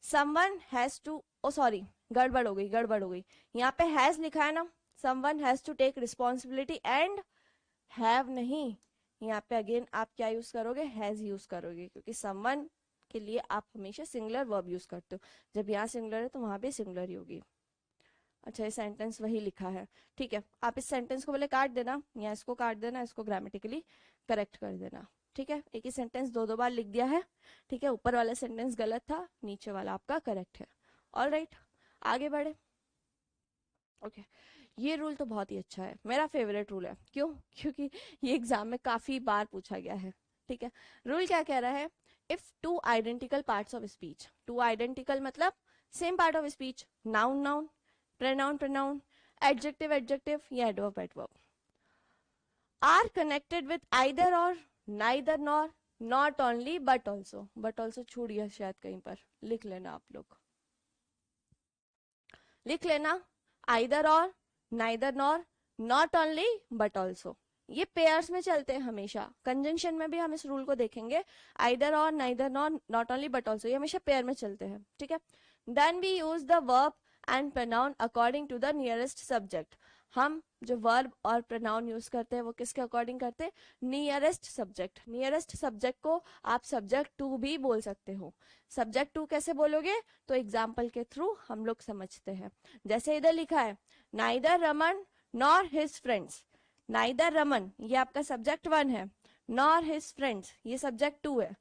Someone has to, oh sorry, गड़बड़ हो गई। यहाँ पे has लिखा है ना, someone has to take responsibility and have नहीं, यहाँ पे अगेन आप क्या यूज करोगे, has यूज करोगे, क्योंकि someone के लिए आप हमेशा सिंगुलर वर्ब यूज करते हो। जब यहाँ सिंगुलर है तो वहां भी सिंगुलर ही होगी। अच्छा, ये सेंटेंस वही लिखा है, ठीक है। आप इस सेंटेंस को पहले काट देना, या इसको काट देना, इसको ग्रामेटिकली करेक्ट कर देना, ठीक है। एक ही सेंटेंस दो बार लिख दिया है, ठीक है। ऊपर वाला सेंटेंस गलत था, नीचे वाला आपका करेक्ट है। ऑलराइट, आगे बढ़े। ओके, ये रूल तो बहुत ही अच्छा है, मेरा फेवरेट रूल है। क्यों? क्योंकि ये एग्जाम में काफी बार पूछा गया है, ठीक है। रूल क्या कह रहा है, if two identical parts of speech, two identical मतलब same part of speech, noun noun, pronoun, adjective, या adverb, are connected with either or, neither nor, not only but also छूट गया शायद कहीं पर, लिख लेना आप लोग, लिख लेना, either or, neither nor, not only but also। ये पेयर्स में चलते हैं हमेशा, कंजंक्शन में भी हम इस रूल को देखेंगे, either or, neither nor, not only but also, ये हमेशा पेयर में चलते हैं, ठीक है। Then we use the verb and pronoun according to the nearest subject। हम जो वर्ब और प्रोनाउन यूज करते हैं वो किसके अकॉर्डिंग करते हैं, नियरेस्ट सब्जेक्ट। नियरेस्ट सब्जेक्ट को आप सब्जेक्ट टू भी बोल सकते हो। सब्जेक्ट टू कैसे बोलोगे, तो एग्जाम्पल के थ्रू हम लोग समझते हैं। जैसे इधर लिखा है, neither Raman nor his friends. Neither Raman ये आपका सब्जेक्ट वन है, नॉर हिज फ्रेंड्स ये सब्जेक्ट टू है।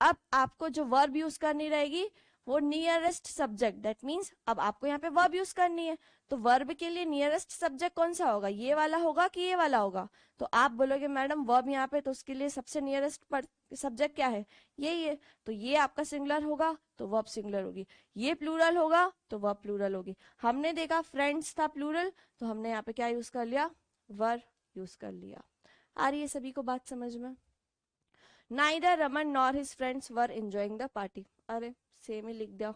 अब आपको जो वर्ब यूज करनी रहेगी वो नियरेस्ट सब्जेक्ट, दैट मींस अब आपको यहाँ पे वर्ब यूज करनी है, तो वर्ब के लिए नियरेस्ट सब्जेक्ट कौन सा होगा, ये वाला होगा कि ये वाला होगा। तो आप बोलोगे मैडम वर्ब यहाँ पे, तो उसके लिए सबसे नियरेस्ट सब्जेक्ट क्या है, यही है, तो ये आपका सिंगुलर होगा तो वर्ब सिंगुलर होगी, ये प्लूरल होगा तो वर्ब प्लूरल होगी। हमने देखा फ्रेंड्स था प्लूरल, तो हमने यहाँ पे क्या यूज कर लिया, वर्ब यूज कर लिया। आ रही है सभी को बात समझ में। Neither Raman nor his friends were enjoying the party, अरे सेम ही लिख दिया,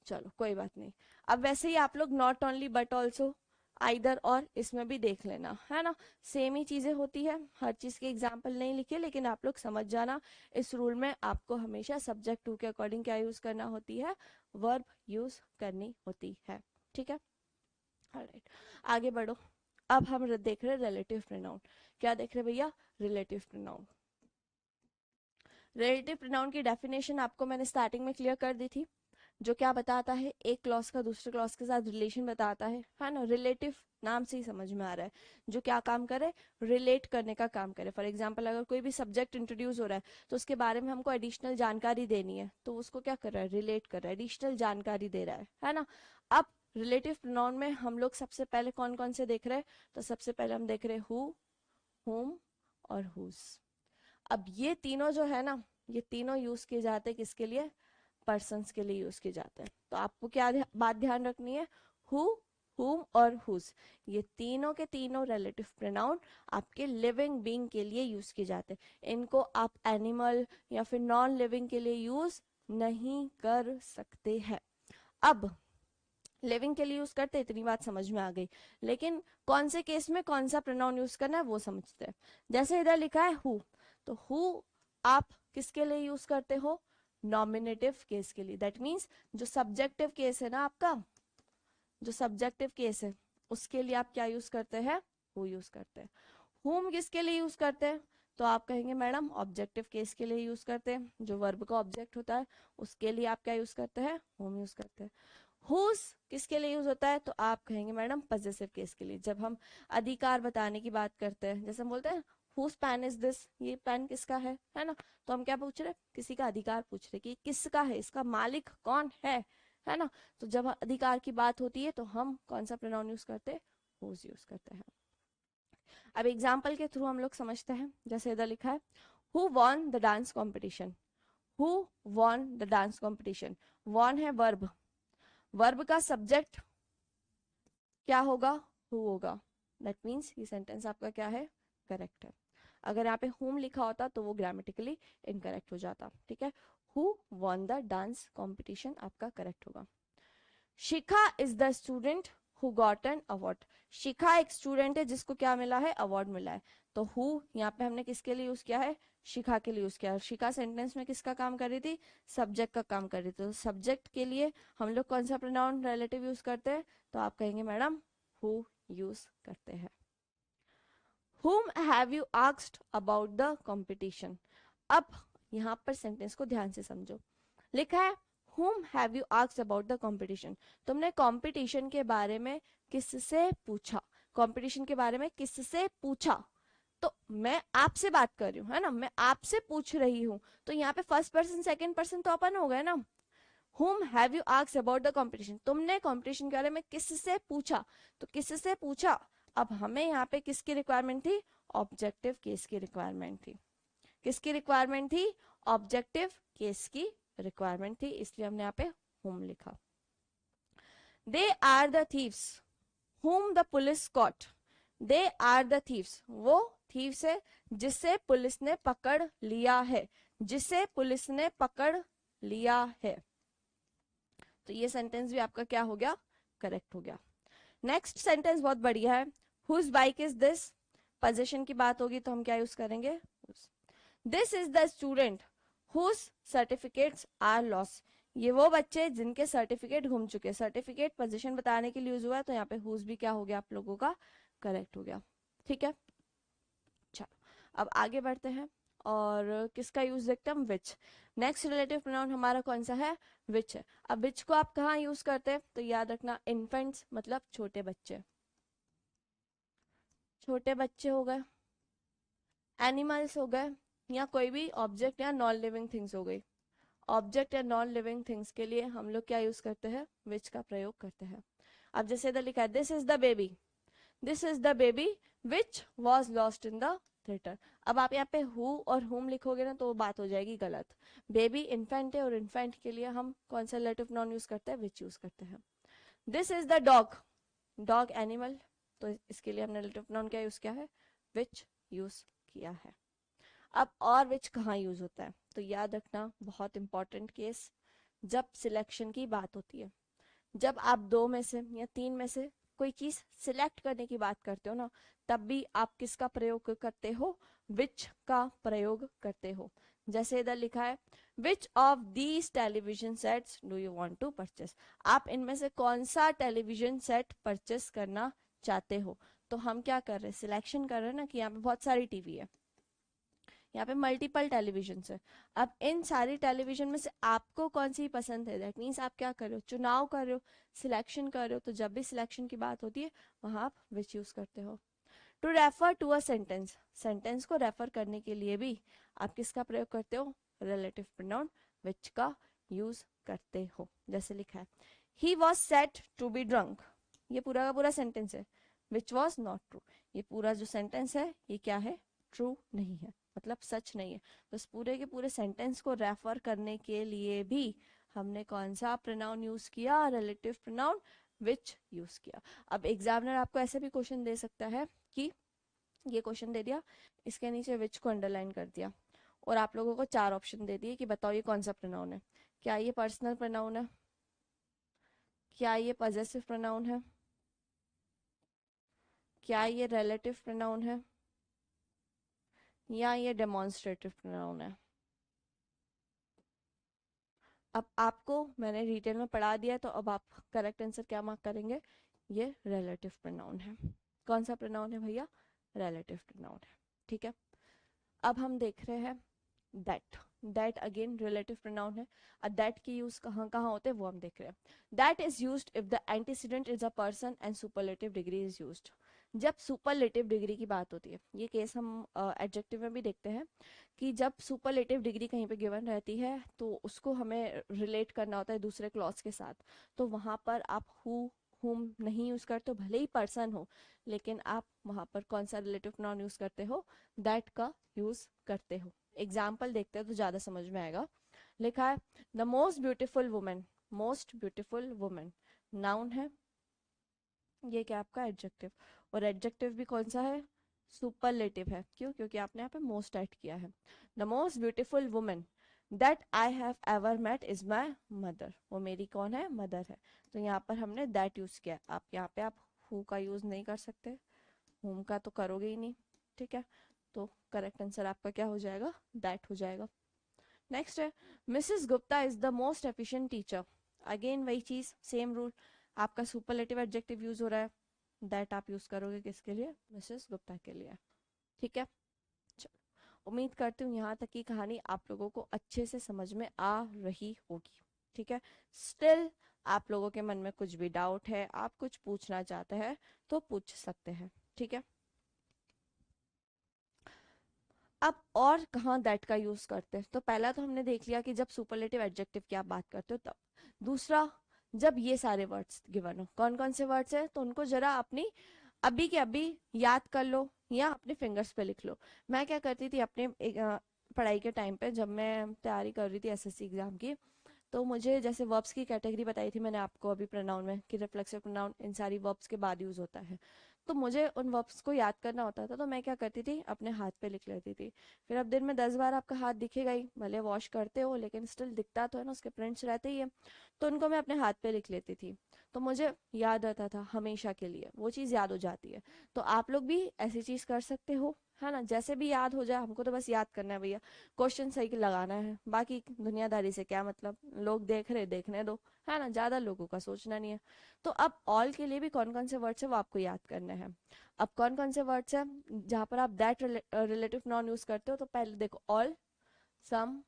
चलो कोई बात नहीं। अब वैसे ही आप लोग not only but also, either और, इसमें भी देख लेना, है ना, सेम ही चीजें होती है। हर चीज के एग्जाम्पल नहीं लिखे, लेकिन आप लोग समझ जाना, इस रूल में आपको हमेशा सब्जेक्ट टू के अकॉर्डिंग क्या यूज करना होती है, वर्ब यूज करनी होती है, ठीक है। ऑलराइट, आगे बढ़ो। अब हम देख रहे रिलेटिव प्रोनाउन। क्या देख रहे भैया, रिलेटिव प्रोनाउन। रिलेटिव प्रोनाउन की डेफिनेशन आपको मैंने स्टार्टिंग में क्लियर कर दी थी, जो क्या बताता है, एक क्लॉज का दूसरे क्लॉज के साथ रिलेशन बताता है ना। रिलेटिव नाम से ही समझ में आ रहा है, जो क्या काम करे, रिलेट करने का काम करे। फॉर एग्जाम्पल अगर कोई भी सब्जेक्ट इंट्रोड्यूस हो रहा है तो उसके बारे में हमको एडिशनल जानकारी देनी है, तो उसको क्या कर रहा है, रिलेट कर रहा है, एडिशनल जानकारी दे रहा है ना। अब रिलेटिव प्रोनाउन में हम लोग सबसे पहले कौन कौन से देख रहे हैं, तो सबसे पहले हम देख रहे हैं हु, हुम और हुज। अब ये तीनों जो है ना, ये तीनों यूज किए जाते हैं किसके लिए? पर्सन्स के लिए यूज किए जाते हैं। तो आपको क्या बात ध्यान रखनी है, हु, whom और whose, ये तीनों के तीनों रिलेटिव प्रोनाउन आपके लिविंग बीइंग के लिए यूज किए जाते हैं। इनको आप एनिमल या फिर नॉन लिविंग के लिए यूज नहीं कर सकते हैं। अब लिविंग के लिए यूज करते, इतनी बात समझ में आ गई, लेकिन कौन से केस में कौन सा प्रोनाउन यूज करना है वो समझते हैं। जैसे इधर लिखा है हु, तो हु आप किसके लिए यूज करते हो? नॉमिनेटिव केस के लिए। दैट मीन्स जो सब्जेक्टिव केस है ना आपका, जो सब्जेक्टिव केस है उसके लिए आप क्या यूज करते हैं? हु यूज करते हैं। हुम किसके लिए यूज करते हैं? तो आप कहेंगे मैडम ऑब्जेक्टिव केस के लिए यूज करते हैं, जो वर्ब का ऑब्जेक्ट होता है उसके लिए आप क्या यूज करते हैं? हुम यूज करते हैं। हुज किसके लिए यूज होता है? तो आप कहेंगे मैडम पजेसिव केस के लिए, जब हम अधिकार बताने की बात करते हैं, जैसे हम बोलते हैं हुज पेन इज दिस, ये पेन किसका है ना, तो हम क्या पूछ रहे हैं? किसी का अधिकार पूछ रहे कि किसका है, इसका मालिक कौन है ना। तो जब अधिकार की बात होती है तो हम कौन सा प्रोनाउन यूज करते हैं? हुज यूज करते हैं। अब एग्जाम्पल के थ्रू हम लोग समझते हैं। जैसे इधर लिखा है who won the dance competition, who won the dance competition, won है वर्ब, वर्ब का सब्जेक्ट क्या होगा? हु होगा। दैट मीन्स ये सेंटेंस आपका क्या है? करेक्ट है। अगर यहाँ पे हुम लिखा होता तो वो ग्रामेटिकली इनकरेक्ट हो जाता। ठीक है, who won the dance competition आपका करेक्ट होगा। Shikha is the student who got an award, Shikha एक स्टूडेंट है जिसको क्या मिला है? अवार्ड मिला है। तो हु यहाँ पे हमने किसके लिए यूज किया है? शिखा के लिए यूज किया है। शिखा सेंटेंस में किसका काम कर रही थी? सब्जेक्ट का काम कर रही थी। तो सब्जेक्ट के लिए हम लोग कौन सा प्रोनाउन रिलेटिव यूज करते हैं? तो आप कहेंगे मैडम हु यूज करते हैं। Whom have you asked about the competition? अब यहाँ पर सेंटेंस को ध्यान से समझो। लिखा है Whom have you asked about the competition? तुमने कंपटीशन के बारे में किससे पूछा? कंपटीशन के बारे में किससे पूछा? तो मैं आपसे बात कर रही हूँ, है ना, मैं आपसे पूछ रही हूँ। तो यहाँ पे फर्स्ट पर्सन सेकंड पर्सन तो अपन हो गए ना। Whom have you asked about the competition? तुमने कंपटीशन के बारे में किससे पूछा? तो किससे पूछा? अब हमें यहाँ पे किसकी रिक्वायरमेंट थी? ऑब्जेक्टिव केस की रिक्वायरमेंट थी। किसकी रिक्वायरमेंट थी? ऑब्जेक्टिव केस की रिक्वायरमेंट थी, इसलिए हमने यहाँ पे whom लिखा। They are the thieves whom the police caught. They are the thieves, वो thieves है जिसे पुलिस ने पकड़ लिया है, जिसे पुलिस ने पकड़ लिया है। तो ये सेंटेंस भी आपका क्या हो गया? करेक्ट हो गया। नेक्स्ट सेंटेंस बहुत बढ़िया है। Whose bike is this, position की बात होगी तो हम क्या यूज करेंगे? This is the student whose certificates are lost, ये वो बच्चे जिनके सर्टिफिकेट गुम चुके। सर्टिफिकेट पोजीशन बताने के लिए यूज हुआ है, तो यहाँ पे हुज भी क्या हो गया आप लोगों का? करेक्ट हो गया। ठीक है, चलो अब आगे बढ़ते हैं और किसका यूज देखते हैं हम? विच। नेक्स्ट रिलेटिव प्रोनाउन हमारा कौन सा है? विच है। अब विच को आप कहाँ यूज करते हैं? तो याद रखना इन्फेंट्स मतलब छोटे बच्चे, छोटे बच्चे हो गए, एनिमल्स हो गए, या कोई भी ऑब्जेक्ट या नॉन लिविंग थिंग्स हो गई। ऑब्जेक्ट या नॉन लिविंग थिंग्स के लिए हम लोग क्या यूज करते हैं? विच का प्रयोग करते हैं। अब जैसे इधर लिखा है this is the baby, this is the baby which was lost in the theatre. अब आप यहाँ पे हु और हुम लिखोगे ना तो वो बात हो जाएगी गलत। बेबी इन्फेंट है और इन्फेंट के लिए हम कौन सा रिलेटिव प्रोनाउन यूज करते हैं? विच यूज करते हैं। This is the dog, dog animal, तो इसके लिए हमने रिलेटिव प्रोनाउन क्या यूज किया है? विच यूज किया है। अब और विच कहाँ यूज होता है? तो याद रखना बहुत इंपॉर्टेंट केस, जब सिलेक्शन की बात होती है, जब आप दो में से या तीन में से कोई चीज सिलेक्ट करने की बात करते हो ना, तब भी आप किसका प्रयोग करते हो? विच का प्रयोग करते हो। जैसे इधर लिखा है which of these television sets do you want to purchase, आप इनमें से कौन सा टेलीविजन सेट परचेस करना चाहते हो। तो हम क्या कर रहे हैं? सिलेक्शन कर रहे हैं ना, कि यहाँ पे बहुत सारी टीवी है, यहाँ पे मल्टीपल टेलीविजन है। अब इन सारी टेलीविजन में से आपको कौन सी पसंद है? दैट मीन्स आप क्या कर रहे हो? चुनाव कर रहे हो, सिलेक्शन कर रहे हो। तो जब भी सिलेक्शन की बात होती है वहां आप विच यूज करते हो। To refer to a sentence, sentence को रेफर करने के लिए भी आप किसका प्रयोग करते हो? रिलेटिव प्रोनाउन विच का यूज करते हो। जैसे लिखा है he was said to be drunk, ये पूरा का पूरा सेंटेंस है, विच वॉज नॉट ट्रू, ये पूरा जो सेंटेंस है ये क्या है? ट्रू नहीं है। मतलब सच नहीं है। तो इस पूरे के पूरे सेंटेंस को रेफर करने के लिए भी हमने कौन सा प्रोनाउन यूज किया, रिलेटिव प्रोनाउन विच यूज किया। अब एग्जामिनर आपको ऐसे भी क्वेश्चन दे सकता है कि ये क्वेश्चन दे दिया, इसके नीचे विच को अंडरलाइन कर दिया और आप लोगों को 4 ऑप्शन दे दिए कि बताओ ये कौन सा प्रोनाउन है। क्या ये पर्सनल प्रोनाउन है, क्या ये पॉजेसिव प्रोनाउन है, क्या ये रिलेटिव प्रोनाउन है, या ये डेमोन्स्ट्रेटिव प्रोनाउन है। अब आपको मैंने डिटेल में पढ़ा दिया तो अब आप करेक्ट आंसर क्या मार्क करेंगे, ये रिलेटिव प्रोनाउन है। कौन सा प्रोनाउन है भैया, रिलेटिव प्रोनाउन है। ठीक है, अब हम देख रहे हैं that. That again relative pronoun है। अब दैट की यूज कहाँ कहाँ होते हैं वो हम देख रहे हैं। That is used if the antecedent is a person and superlative degree is used. जब सुपरलेटिव डिग्री की बात होती है, ये केस हम एडजेक्टिव में भी देखते हैं कि जब सुपरलेटिव डिग्री कहीं पे गिवन रहती है तो उसको हमें रिलेट करना होता है दूसरे क्लॉज के साथ। तो वहां पर आप हु हुम नहीं यूज करते हो, भले ही पर्सन हो, लेकिन आप वहां पर कौन सा रिलेटिव प्रोनाउन यूज करते हो, दैट का यूज करते हो। एग्जाम्पल देखते हैं तो ज्यादा समझ में आएगा। लिखा है the most beautiful women, most beautiful women noun है, ये क्या आपका एडजेक्टिव, और एडजेक्टिव भी कौन सा है, सुपरलेटिव है। क्यों, क्योंकि आपने यहाँ पे मोस्ट ऐड किया है। The most beautiful women that I have ever met is my mother, वो मेरी कौन है, मदर है। तो यहाँ पर हमने दैट यूज किया। आप यहाँ पे आप हु का यूज नहीं कर सकते, होम का तो करोगे ही नहीं। ठीक है, तो करेक्ट आंसर आपका क्या हो जाएगा, दैट हो जाएगा। नेक्स्ट है Mrs Gupta is the most efficient teacher. Again वही चीज, सेम रूल। आपका सुपरलेटिव एडजेक्टिव यूज हो रहा है, दैट आप यूज करोगे किसके लिए, मिसेस गुप्ता के लिए। ठीक है, चलो उम्मीद करती हूँ यहाँ तक की कहानी आप लोगों को अच्छे से समझ में आ रही होगी। ठीक है, स्टिल आप लोगों के मन में कुछ भी डाउट है, आप कुछ पूछना चाहते हैं तो पूछ सकते हैं। ठीक है, अब और कहाँ दैट का यूज करते हैं, तो पहला तो हमने देख लिया कि जब सुपरलेटिव एडजेक्टिव की आप बात करते हो तब। दूसरा, जब ये सारे वर्ड्स गिवन हो, कौन कौन से वर्ड्स है तो उनको जरा अपनी अभी के अभी याद कर लो या अपने फिंगर्स पे लिख लो। मैं क्या करती थी अपने पढ़ाई के टाइम पे, जब मैं तैयारी कर रही थी एसएससी एग्जाम की, तो मुझे जैसे वर्ब्स की कैटेगरी बताई थी मैंने आपको अभी प्रोनाउन में कि रिफ्लेक्सिव प्रोनाउन इन सारी वर्ब्स के बाद यूज होता है। तो मुझे उन वर्ब्स को याद करना होता था, तो मैं क्या करती थी अपने हाथ पे लिख लेती थी। फिर अब दिन में 10 बार आपका हाथ दिखेगा ही, भले वॉश करते हो लेकिन स्टिल दिखता तो है ना, उसके प्रिंट्स रहते ही है। तो उनको मैं अपने हाथ पे लिख लेती थी, तो मुझे याद रहता था हमेशा के लिए, वो चीज़ याद हो जाती है। तो आप लोग भी ऐसी चीज़ कर सकते हो, है ना, जैसे भी याद हो जाए, हमको तो बस याद करना है भैया, क्वेश्चन सही लगाना है, बाकी दुनियादारी से क्या मतलब, लोग देख रहे देखने दो, है ना, ज्यादा लोगों का सोचना नहीं है। तो अब ऑल के लिए भी कौन कौन से वर्ड्स है वो आपको याद करने हैं। अब कौन कौन से वर्ड्स है जहां पर आप दैट रिलेटिव नॉन यूज करते हो, तो पहले देखो all, some,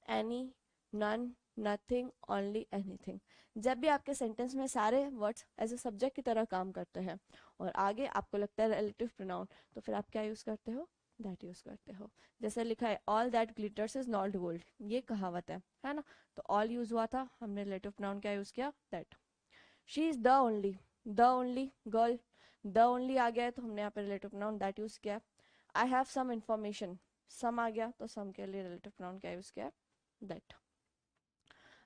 any, none, nothing, only, anything. जब भी आपके सेंटेंस में सारे वर्ड्स एज ए सब्जेक्ट की तरह काम करते हैं और आगे आपको लगता है रिलेटिव प्रोनाउन, तो फिर आप क्या यूज करते हो, दैट यूज करते हो। जैसे लिखा है all that glitters is not gold, ये कहावत है ना, तो ऑल यूज हुआ था, हमने रिलेटिव प्रोनाउन क्या यूज किया, that. She is the only girl, the only आ गया है तो हमने यहाँ पे रिलेटिव प्रोनाउन दैट यूज किया। आई हैव सम इंफॉर्मेशन, सम आ गया तो सम के लिए रिलेटिव प्रोनाउन क्या यूज किया, दैट।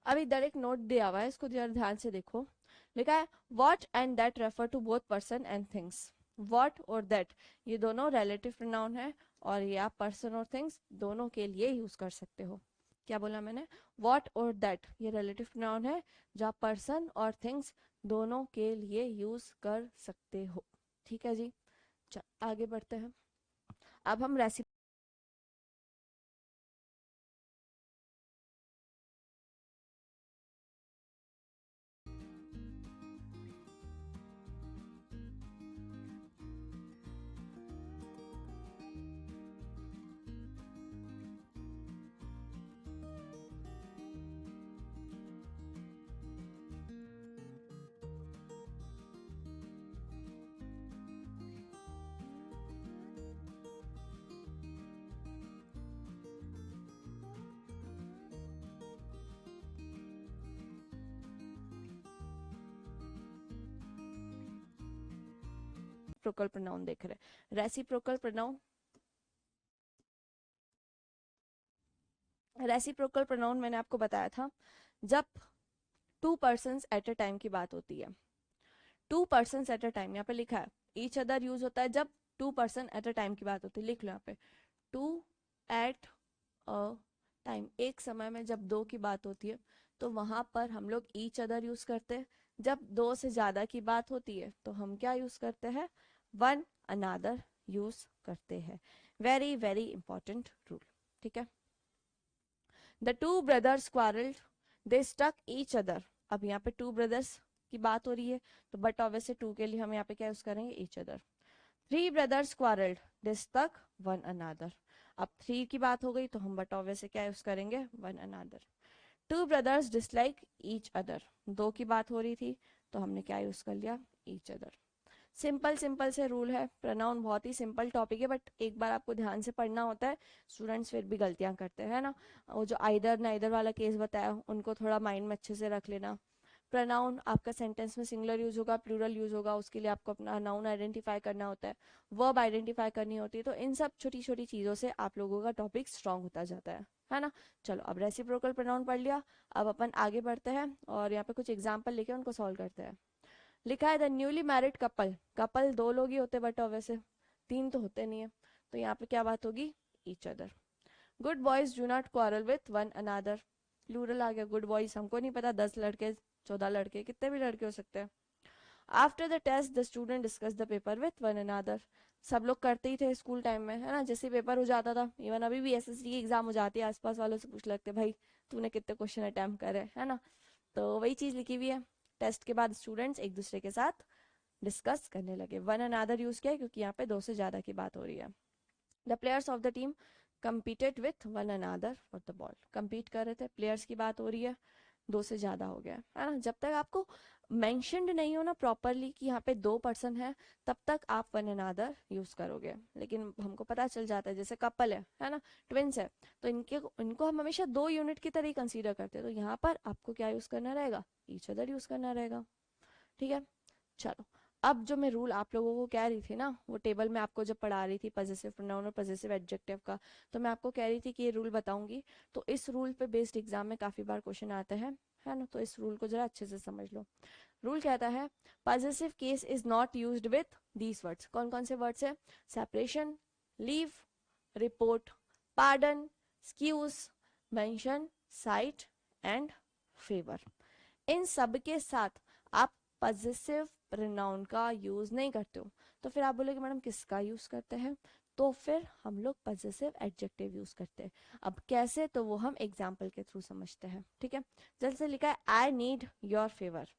अब इधर एक नोट दिया हुआ है, इसको जरा ध्यान से देखो। लिखा है what and that refer to both person and things. What और दैट ये दोनों रिलेटिव प्रोनाउन है और ये आप पर्सन और थिंग्स दोनों के लिए यूज कर सकते हो। क्या बोला मैंने, व्हाट और दैट ये रिलेटिव प्रोनाउन है जो आप पर्सन और थिंग्स दोनों के लिए यूज कर सकते हो। ठीक है जी, आगे बढ़ते हैं। अब हम रेसिपी रेसिप्रोकल प्रोनाउन देख रहे हैं। रेसिप्रोकल प्रोनाउन रेसिप्रोकल प्रोनाउन मैंने आपको बताया था, जब to persons eight a time की बात होती है। To persons eight a time, यहाँ पे लिखा है ईच अदर यूज होता है जब two person at a time की बात होती है। लिख लो यहाँ पे टू एट अ टाइम, एक समय में जब दो की बात होती है तो वहां पर हम लोग ईच अदर यूज करते हैं। जब दो से ज्यादा की बात होती है तो हम क्या यूज करते हैं, वन अनादर यूज करते हैं। वेरी वेरी इंपॉर्टेंट रूल, ठीक है। The two brothers quarrelled, they stuck each other. अब यहाँ पे टू ब्रदर्स की बात हो रही है तो बट ऑब्वियसली टू के लिए हम यहाँ पे क्या यूज करेंगे, each other. Three brothers quarrelled, they stuck one another. अब थ्री की बात हो गई तो हम बट ऑब्वियसली क्या यूज करेंगे, one another. Two brothers dislike each other, दो की बात हो रही थी तो हमने क्या यूज कर लिया, ईच अदर। सिंपल सिंपल से रूल है। प्रोनाउन बहुत ही सिंपल टॉपिक है, बट एक बार आपको ध्यान से पढ़ना होता है। स्टूडेंट्स फिर भी गलतियां करते हैं ना। वो जो आइदर नाइदर वाला केस बताया उनको थोड़ा माइंड में अच्छे से रख लेना। प्रोनाउन आपका सेंटेंस में सिंगुलर यूज होगा, प्लूरल यूज होगा, उसके लिए आपको अपना नाउन आइडेंटिफाई करना होता है, वर्ब आइडेंटिफाई करनी होती है। तो इन सब छोटी छोटी चीजों से आप लोगों का टॉपिक स्ट्रांग होता जाता है ना। चलो अब रेसिप्रोकल प्रोनाउन पढ़ लिया, अब अपन आगे बढ़ते हैं और यहाँ पे कुछ एग्जाम्पल लेके उनको सॉल्व करते हैं। लिखा है the newly married couple, couple दो लोग ही होते बट वैसे तीन तो होते नहीं है, तो यहाँ पे क्या बात होगी, each other. Good boys do not quarrel with one another, plural आ गया। गुड बॉयज हमको नहीं पता 10 लड़के 14 लड़के कितने भी लड़के हो सकते हैं। After the test the student discuss the paper with one another, सब लोग करते ही थे स्कूल टाइम में, है ना। जैसे पेपर हो जाता था, इवन अभी भी एसएससी की एग्जाम हो जाती है, आसपास वालों से पूछ लगते भाई तूने कितने क्वेश्चन अटेम्प्ट करे, है ना। तो वही चीज लिखी हुई है। टेस्ट के बाद स्टूडेंट्स एक दूसरे के साथ डिस्कस करने लगे। वन अनादर यूज किया क्योंकि यहाँ पे दो से ज्यादा की बात हो रही है। The players of the team competed with one another for the ball, compete कर रहे थे, प्लेयर्स की बात हो रही है, दो से ज्यादा हो गया है ना। जब तक आपको मेंशनड नहीं हो ना प्रॉपरली कि यहाँ पे दो पर्सन है, तब तक आप वन अनादर यूज करोगे। लेकिन हमको पता चल जाता है जैसे कपल है ना, ट्विंस है, तो इनको हम हमेशा दो यूनिट की तरह कंसीडर करते हैं, तो यहाँ पर आपको क्या यूज करना रहेगा, ईच अदर यूज करना रहेगा, ठीक है। चलो अब जो मैं रूल आप लोगों को कह रही थी ना, वो टेबल में आपको जब पढ़ा रही थी पजेसिव प्रोनाउन और पजेसिव एडजेक्टिव का, तो मैं आपको कह रही थी कि ये रूल बताऊंगी, तो इस रूल पे बेस्ड एग्जाम में काफी बार क्वेश्चन आते हैं, है ना। तो इस रूल को जरा अच्छे से समझ लो। रूल कहता है possessive case is not used with these words. कौन कौन से वर्ड्स है, separation, leave, report, pardon, excuse, mention, sight and favour. इन सब के साथ आप पजेसिव प्रोनाउन का यूज नहीं करते हो, तो फिर आप बोलोगे मैडम किसका यूज करते हैं, तो फिर हम लोग पजेसिव एडजेक्टिव यूज करते हैं। अब कैसे, तो वो हम एग्जाम्पल के थ्रू समझते हैं, ठीक है। जैसे लिखा है I need your favour,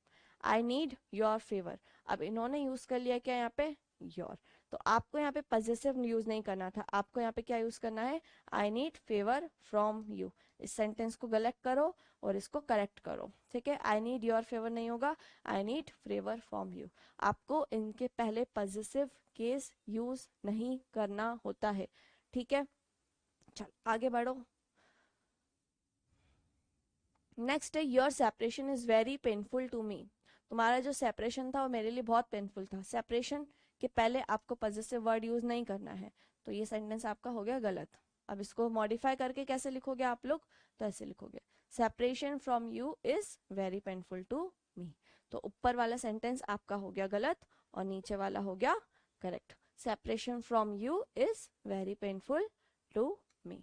I need your favour. अब इन्होंने यूज कर लिया क्या यहाँ पे, योर, तो आपको यहाँ पे पजेसिव यूज नहीं करना था, आपको यहाँ पे क्या यूज करना है, I need favour from you. इस सेंटेंस को गलत करो और इसको करेक्ट करो, ठीक है। आई नीड योर फेवर नहीं होगा, I need favour from you. आपको इनके पहले पजेसिव केस यूज नहीं करना होता है, ठीक है। चल आगे बढ़ो। नेक्स्ट है your separation is very painful to me. तुम्हारा जो सेपरेशन था वो मेरे लिए बहुत पेनफुल था। सेपरेशन के पहले आपको पजेसिव वर्ड यूज नहीं करना है, तो ये सेंटेंस आपका हो गया गलत। अब इसको मॉडिफाई करके कैसे लिखोगे आप लोग, तो ऐसे लिखोगे separation from you is very painful to me. तो ऊपर वाला सेंटेंस आपका हो गया गलत और नीचे वाला हो गया correct. Separation from you is very painful to me.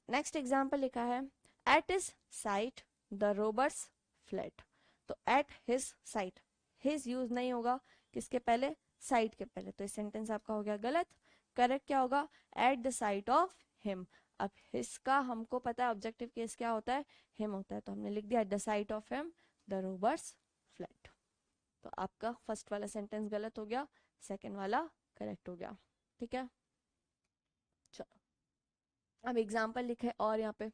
Next example लिखा है at his sight the robbers fled. तो at his sight, his use नहीं होगा, किसके पहले, साइट के पहले, तो इस सेंटेंस आपका हो गया गलत। करेक्ट क्या होगा, at the site of him. अब हिज का हमको पता है ऑब्जेक्टिव केस क्या होता है, हिम होता है, तो हमने लिख दिया at the site of him the robbers fled. तो आपका फर्स्ट वाला सेंटेंस गलत हो गया, सेकेंड वाला करेक्ट हो गया, ठीक है। चलो अब एग्जाम्पल लिखे और यहाँ पे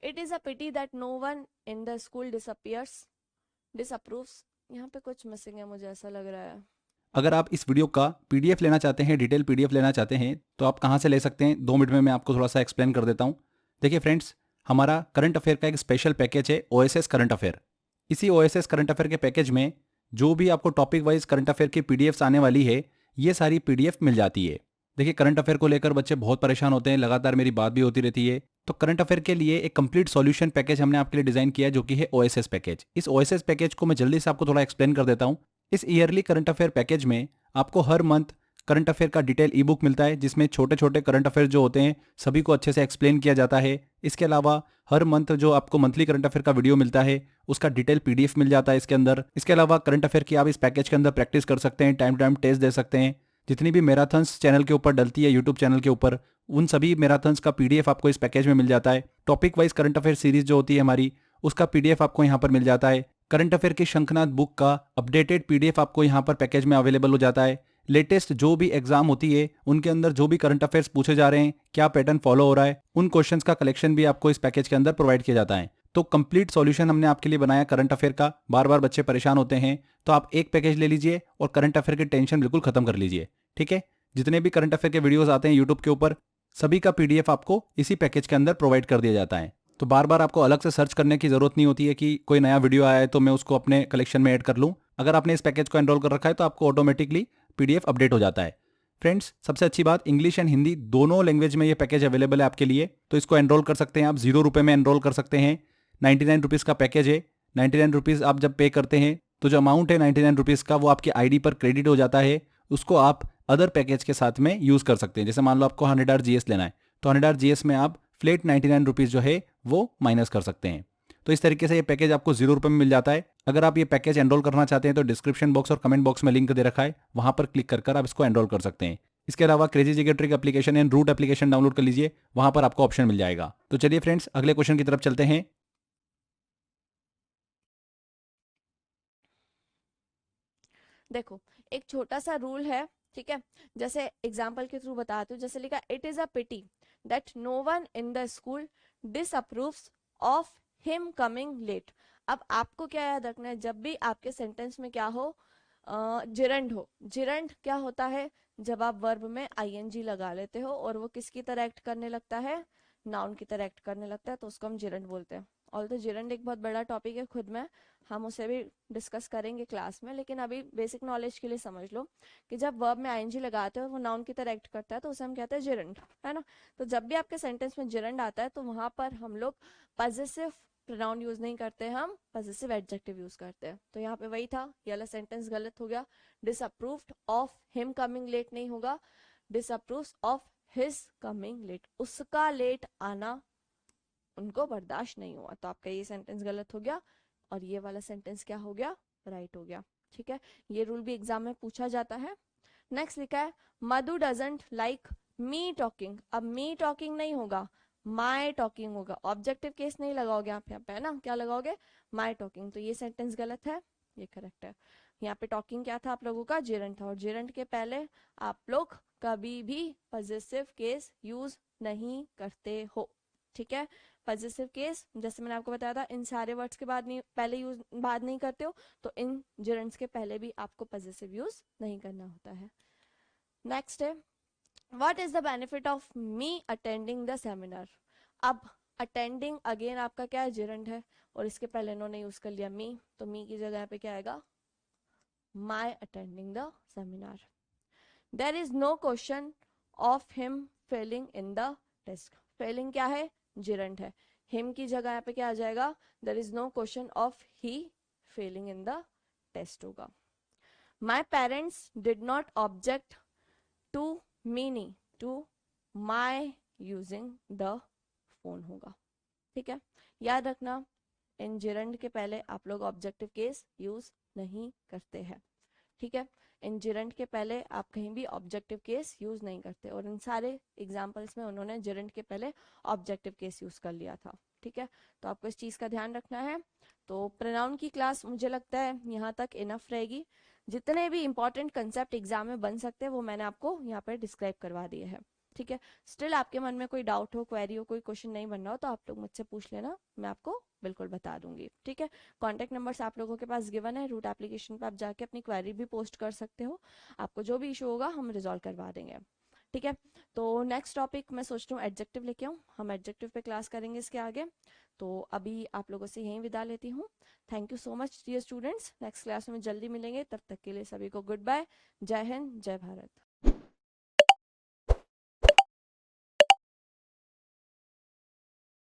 it is a pity that no one in the school disapproves. यहाँ पे कुछ मिसिंग है, मुझे ऐसा लग रहा है। अगर आप इस वीडियो का पीडीएफ लेना चाहते हैं, डिटेल पीडीएफ लेना चाहते हैं, तो आप कहाँ से ले सकते हैं, 2 मिनट में मैं आपको थोड़ा सा एक्सप्लेन कर देता हूँ। देखिए फ्रेंड्स, हमारा करंट अफेयर का एक स्पेशल पैकेज है ओएसएस करंट अफेयर। इसी ओएसएस करंट अफेयर के पैकेज में जो भी आपको टॉपिक वाइज करंट अफेयर की पीडीएफ्स आने वाली है, ये सारी पीडीएफ मिल जाती है। देखिए, करंट अफेयर को लेकर बच्चे बहुत परेशान होते हैं, लगातार मेरी बात भी होती रहती है। तो करंट अफेयर के लिए एक कंप्लीट सॉल्यूशन पैकेज हमने आपके लिए डिजाइन किया है, जो कि है ओएसएस पैकेज। इस ओएसएस पैकेज को मैं जल्दी से आपको थोड़ा एक्सप्लेन कर देता हूँ। इस ईयरली करंट अफेयर पैकेज में आपको हर मंथ करंट अफेयर का डिटेल ई बुक मिलता है, जिसमें छोटे छोटे करंट अफेयर जो होते हैं सभी को अच्छे से एक्सप्लेन किया जाता है। इसके अलावा हर मंथ जो आपको मंथली करंट अफेयर का वीडियो मिलता है, उसका डिटेल पीडीएफ मिल जाता है इसके अंदर। इसके अलावा करंट अफेयर की आप इस पैकेज के अंदर प्रैक्टिस कर सकते हैं, टाइम टू टाइम टेस्ट दे सकते हैं। जितनी भी मैराथन्स चैनल के ऊपर डलती है, यूट्यूब चैनल के ऊपर, उन सभी मैराथन्स का पीडीएफ आपको इस पैकेज में मिल जाता है। Topic wise current affair series जो होती है हमारी, उसका पीडीएफ आपको यहाँ पर मिल जाता है। करंट अफेयर की शंखनाद बुक का अपडेटेड पीडीएफ आपको यहाँ पर पैकेज में अवेलेबल हो जाता है। लेटेस्ट जो भी एग्जाम होती है उनके अंदर जो भी करंट अफेयर्स पूछे जा रहे हैं, क्या पैटर्न फॉलो हो रहा है, उन क्वेश्चंस का कलेक्शन भी आपको इस पैकेज के अंदर प्रोवाइड किया जाता है। तो कंप्लीट सॉल्यूशन हमने आपके लिए बनाया करंट अफेयर का। बार बार बच्चे परेशान होते हैं, तो आप एक पैकेज ले लीजिए और करंट अफेयर की टेंशन बिल्कुल खत्म कर लीजिए। ठीक है, जितने भी करंट अफेयर के वीडियोस आते हैं यूट्यूब के ऊपर, सभी का पीडीएफ आपको इसी पैकेज के अंदर प्रोवाइड कर दिया जाता है। तो बार बार आपको अलग से सर्च करने की जरूरत नहीं होती है कि कोई नया वीडियो आया है तो मैं उसको अपने कलेक्शन में ऐड कर लूँ। अगर आपने इस पैकेज को एनरोल कर रखा है तो आपको ऑटोमेटिकली पीडीएफ अपडेट हो जाता है। फ्रेंड्स, सबसे अच्छी बात, इंग्लिश एंड हिंदी दोनों लैंग्वेज में ये पैकेज अवेलेबल है आपके लिए। तो इसको एनरोल कर सकते हैं आप, 0 रुपये में एनरोल कर सकते हैं। 99 रुपीज़ का पैकेज है। 99 रुपीज़ आप जब पे करते हैं तो जो अमाउंट है 99 रुपीज़ का, वो आपके आईडी पर क्रेडिट हो जाता है। उसको आप अदर पैकेज के साथ में यूज़ कर सकते हैं। जैसे मान लो आपको 100 जीएस लेना है, तो 100 जीएस में आप फ्लेट 99 रुपीज़ जो है वो माइनस कर सकते हैं। तो इस तरीके से ये पैकेज आपको 0 रुपये में मिल जाता है। अगर आप ये पैकेज एनरोल करना चाहते हैं तो डिस्क्रिप्शन बॉक्स और कमेंट बॉक्स में लिंक दे रखा है, वहां पर क्लिक कर आप इसको एनरोल कर सकते हैं। इसके अलावा crazy GK trick application and root application download कर लीजिए, वहां पर आपको ऑप्शन मिल जाएगा। तो चलिए फ्रेंड्स, अगले क्वेश्चन की तरफ चलते हैं। देखो, एक छोटा सा रूल है, ठीक है। जैसे एग्जाम्पल के थ्रू बताती हूँ। जैसे लिखा, it is a pity that no one in the school disapproves of him coming late. अब आपको क्या याद रखना है, जब भी आपके सेंटेंस में क्या हो, जिरंड हो। जिरंड क्या होता है, जब आप वर्ब में आईएनजी लगा लेते हो और वो किसकी तरह एक्ट करने लगता है, नाउन की तरह एक्ट करने लगता है, तो उसको हम जिरंड बोलते हैं। ऑल तो जिरंड एक बहुत बड़ा टॉपिक है खुद में, हम उसे भी डिस्कस करेंगे क्लास में, लेकिन अभी बेसिक नॉलेज के लिए समझ लो कि जब वर्ब में आईएनजी लगाते हो और वो नाउन की तरह एक्ट करता है तो उसे हम कहते हैं जिरंड, है ना। तो जब भी आपके सेंटेंस में जिरंड आता है तो वहां पर हम लोग पजेसिव प्रोनाउन यूज नहीं करते, हम पजेसिव एडजेक्टिव यूज करते हैं। तो यहाँ पे वही था, ये वाला सेंटेंस गलत हो गया। Disapproved of him coming late नहीं होगा, disapproves of his coming late. उसका लेट आना उनको बर्दाश्त नहीं हुआ, तो आपका ये सेंटेंस गलत हो गया और ये वाला सेंटेंस क्या हो गया, राइट हो गया। ठीक है, ये रूल भी एग्जाम में पूछा जाता है। नेक्स्ट लिखा है, मधु डजंट लाइक मी टॉकिंग। अब मी टॉकिंग नहीं होगा, माई टॉकिंग होगा। ऑब्जेक्टिव केस नहीं लगाओगे आप यहाँ पे, है ना, क्या लगाओगे, माई टॉकिंग। तो ये सेंटेंस गलत है, ये करेक्ट है। यहाँ पे टॉकिंग क्या था आप लोगों का, जेरंट था, और जेरंट के पहले आप लोग कभी भी पॉजिटिव केस यूज नहीं करते हो। ठीक है, पॉजिटिव केस जैसे मैंने आपको बताया था, इन सारे वर्ड्स के बाद नहीं, पहले यूज बाद नहीं करते हो, तो इन जेरंट्स के पहले भी आपको पॉजिटिव यूज नहीं करना होता है। नेक्स्ट है, what is the benefit of me attending the seminar. अब अटेंडिंग अगेन आपका क्या है, जिरंड है, और इसके पहले इन्होंने यूज कर लिया मी, तो मी की जगह पे क्या आएगा, my attending the seminar. There is no question of him failing in the test. Failing क्या है, जिरंड है, हिम की जगह यहाँ पे क्या आ जाएगा, there is no question of he failing in the test होगा। My parents did not object to Mini to my using the phone होगा। ठीक है, याद रखना, इन जिरंड के पहले आप लोग ऑब्जेक्टिव केस यूज नहीं करते हैं। ठीक है, इन जिरंड के पहले आप कहीं भी ऑब्जेक्टिव केस यूज नहीं करते, और इन सारे एग्जाम्पल्स में उन्होंने जिरंड के पहले ऑब्जेक्टिव केस यूज कर लिया था। ठीक है, तो आपको इस चीज का ध्यान रखना है। तो प्रोनाउन की क्लास मुझे लगता है यहाँ तक इनफ रहेगी। जितने भी इंपॉर्टेंट कंसेप्ट एग्जाम में बन सकते हैं वो मैंने आपको यहाँ पर डिस्क्राइब करवा दिए हैं। ठीक है, स्टिल आपके मन में कोई डाउट हो, क्वेरी हो, कोई क्वेश्चन नहीं बन रहा हो, तो आप लोग मुझसे पूछ लेना, मैं आपको बिल्कुल बता दूंगी। ठीक है, कॉन्टेक्ट नंबर्स आप लोगों के पास गिवन है, रूट एप्लीकेशन पे आप जाके अपनी क्वेरी भी पोस्ट कर सकते हो। आपको जो भी इशू होगा हम रिजॉल्व करवा देंगे। ठीक है, तो नेक्स्ट टॉपिक मैं सोच रही हूँ एडजेक्टिव लेके आऊँ, हम एडजेक्टिव पे क्लास करेंगे इसके आगे। तो अभी आप लोगों से यहीं विदा लेती हूँ। Thank you so much dear students, next class में जल्दी मिलेंगे, तब तक के लिए सभी को गुड बाय, जय हिंद, जय भारत।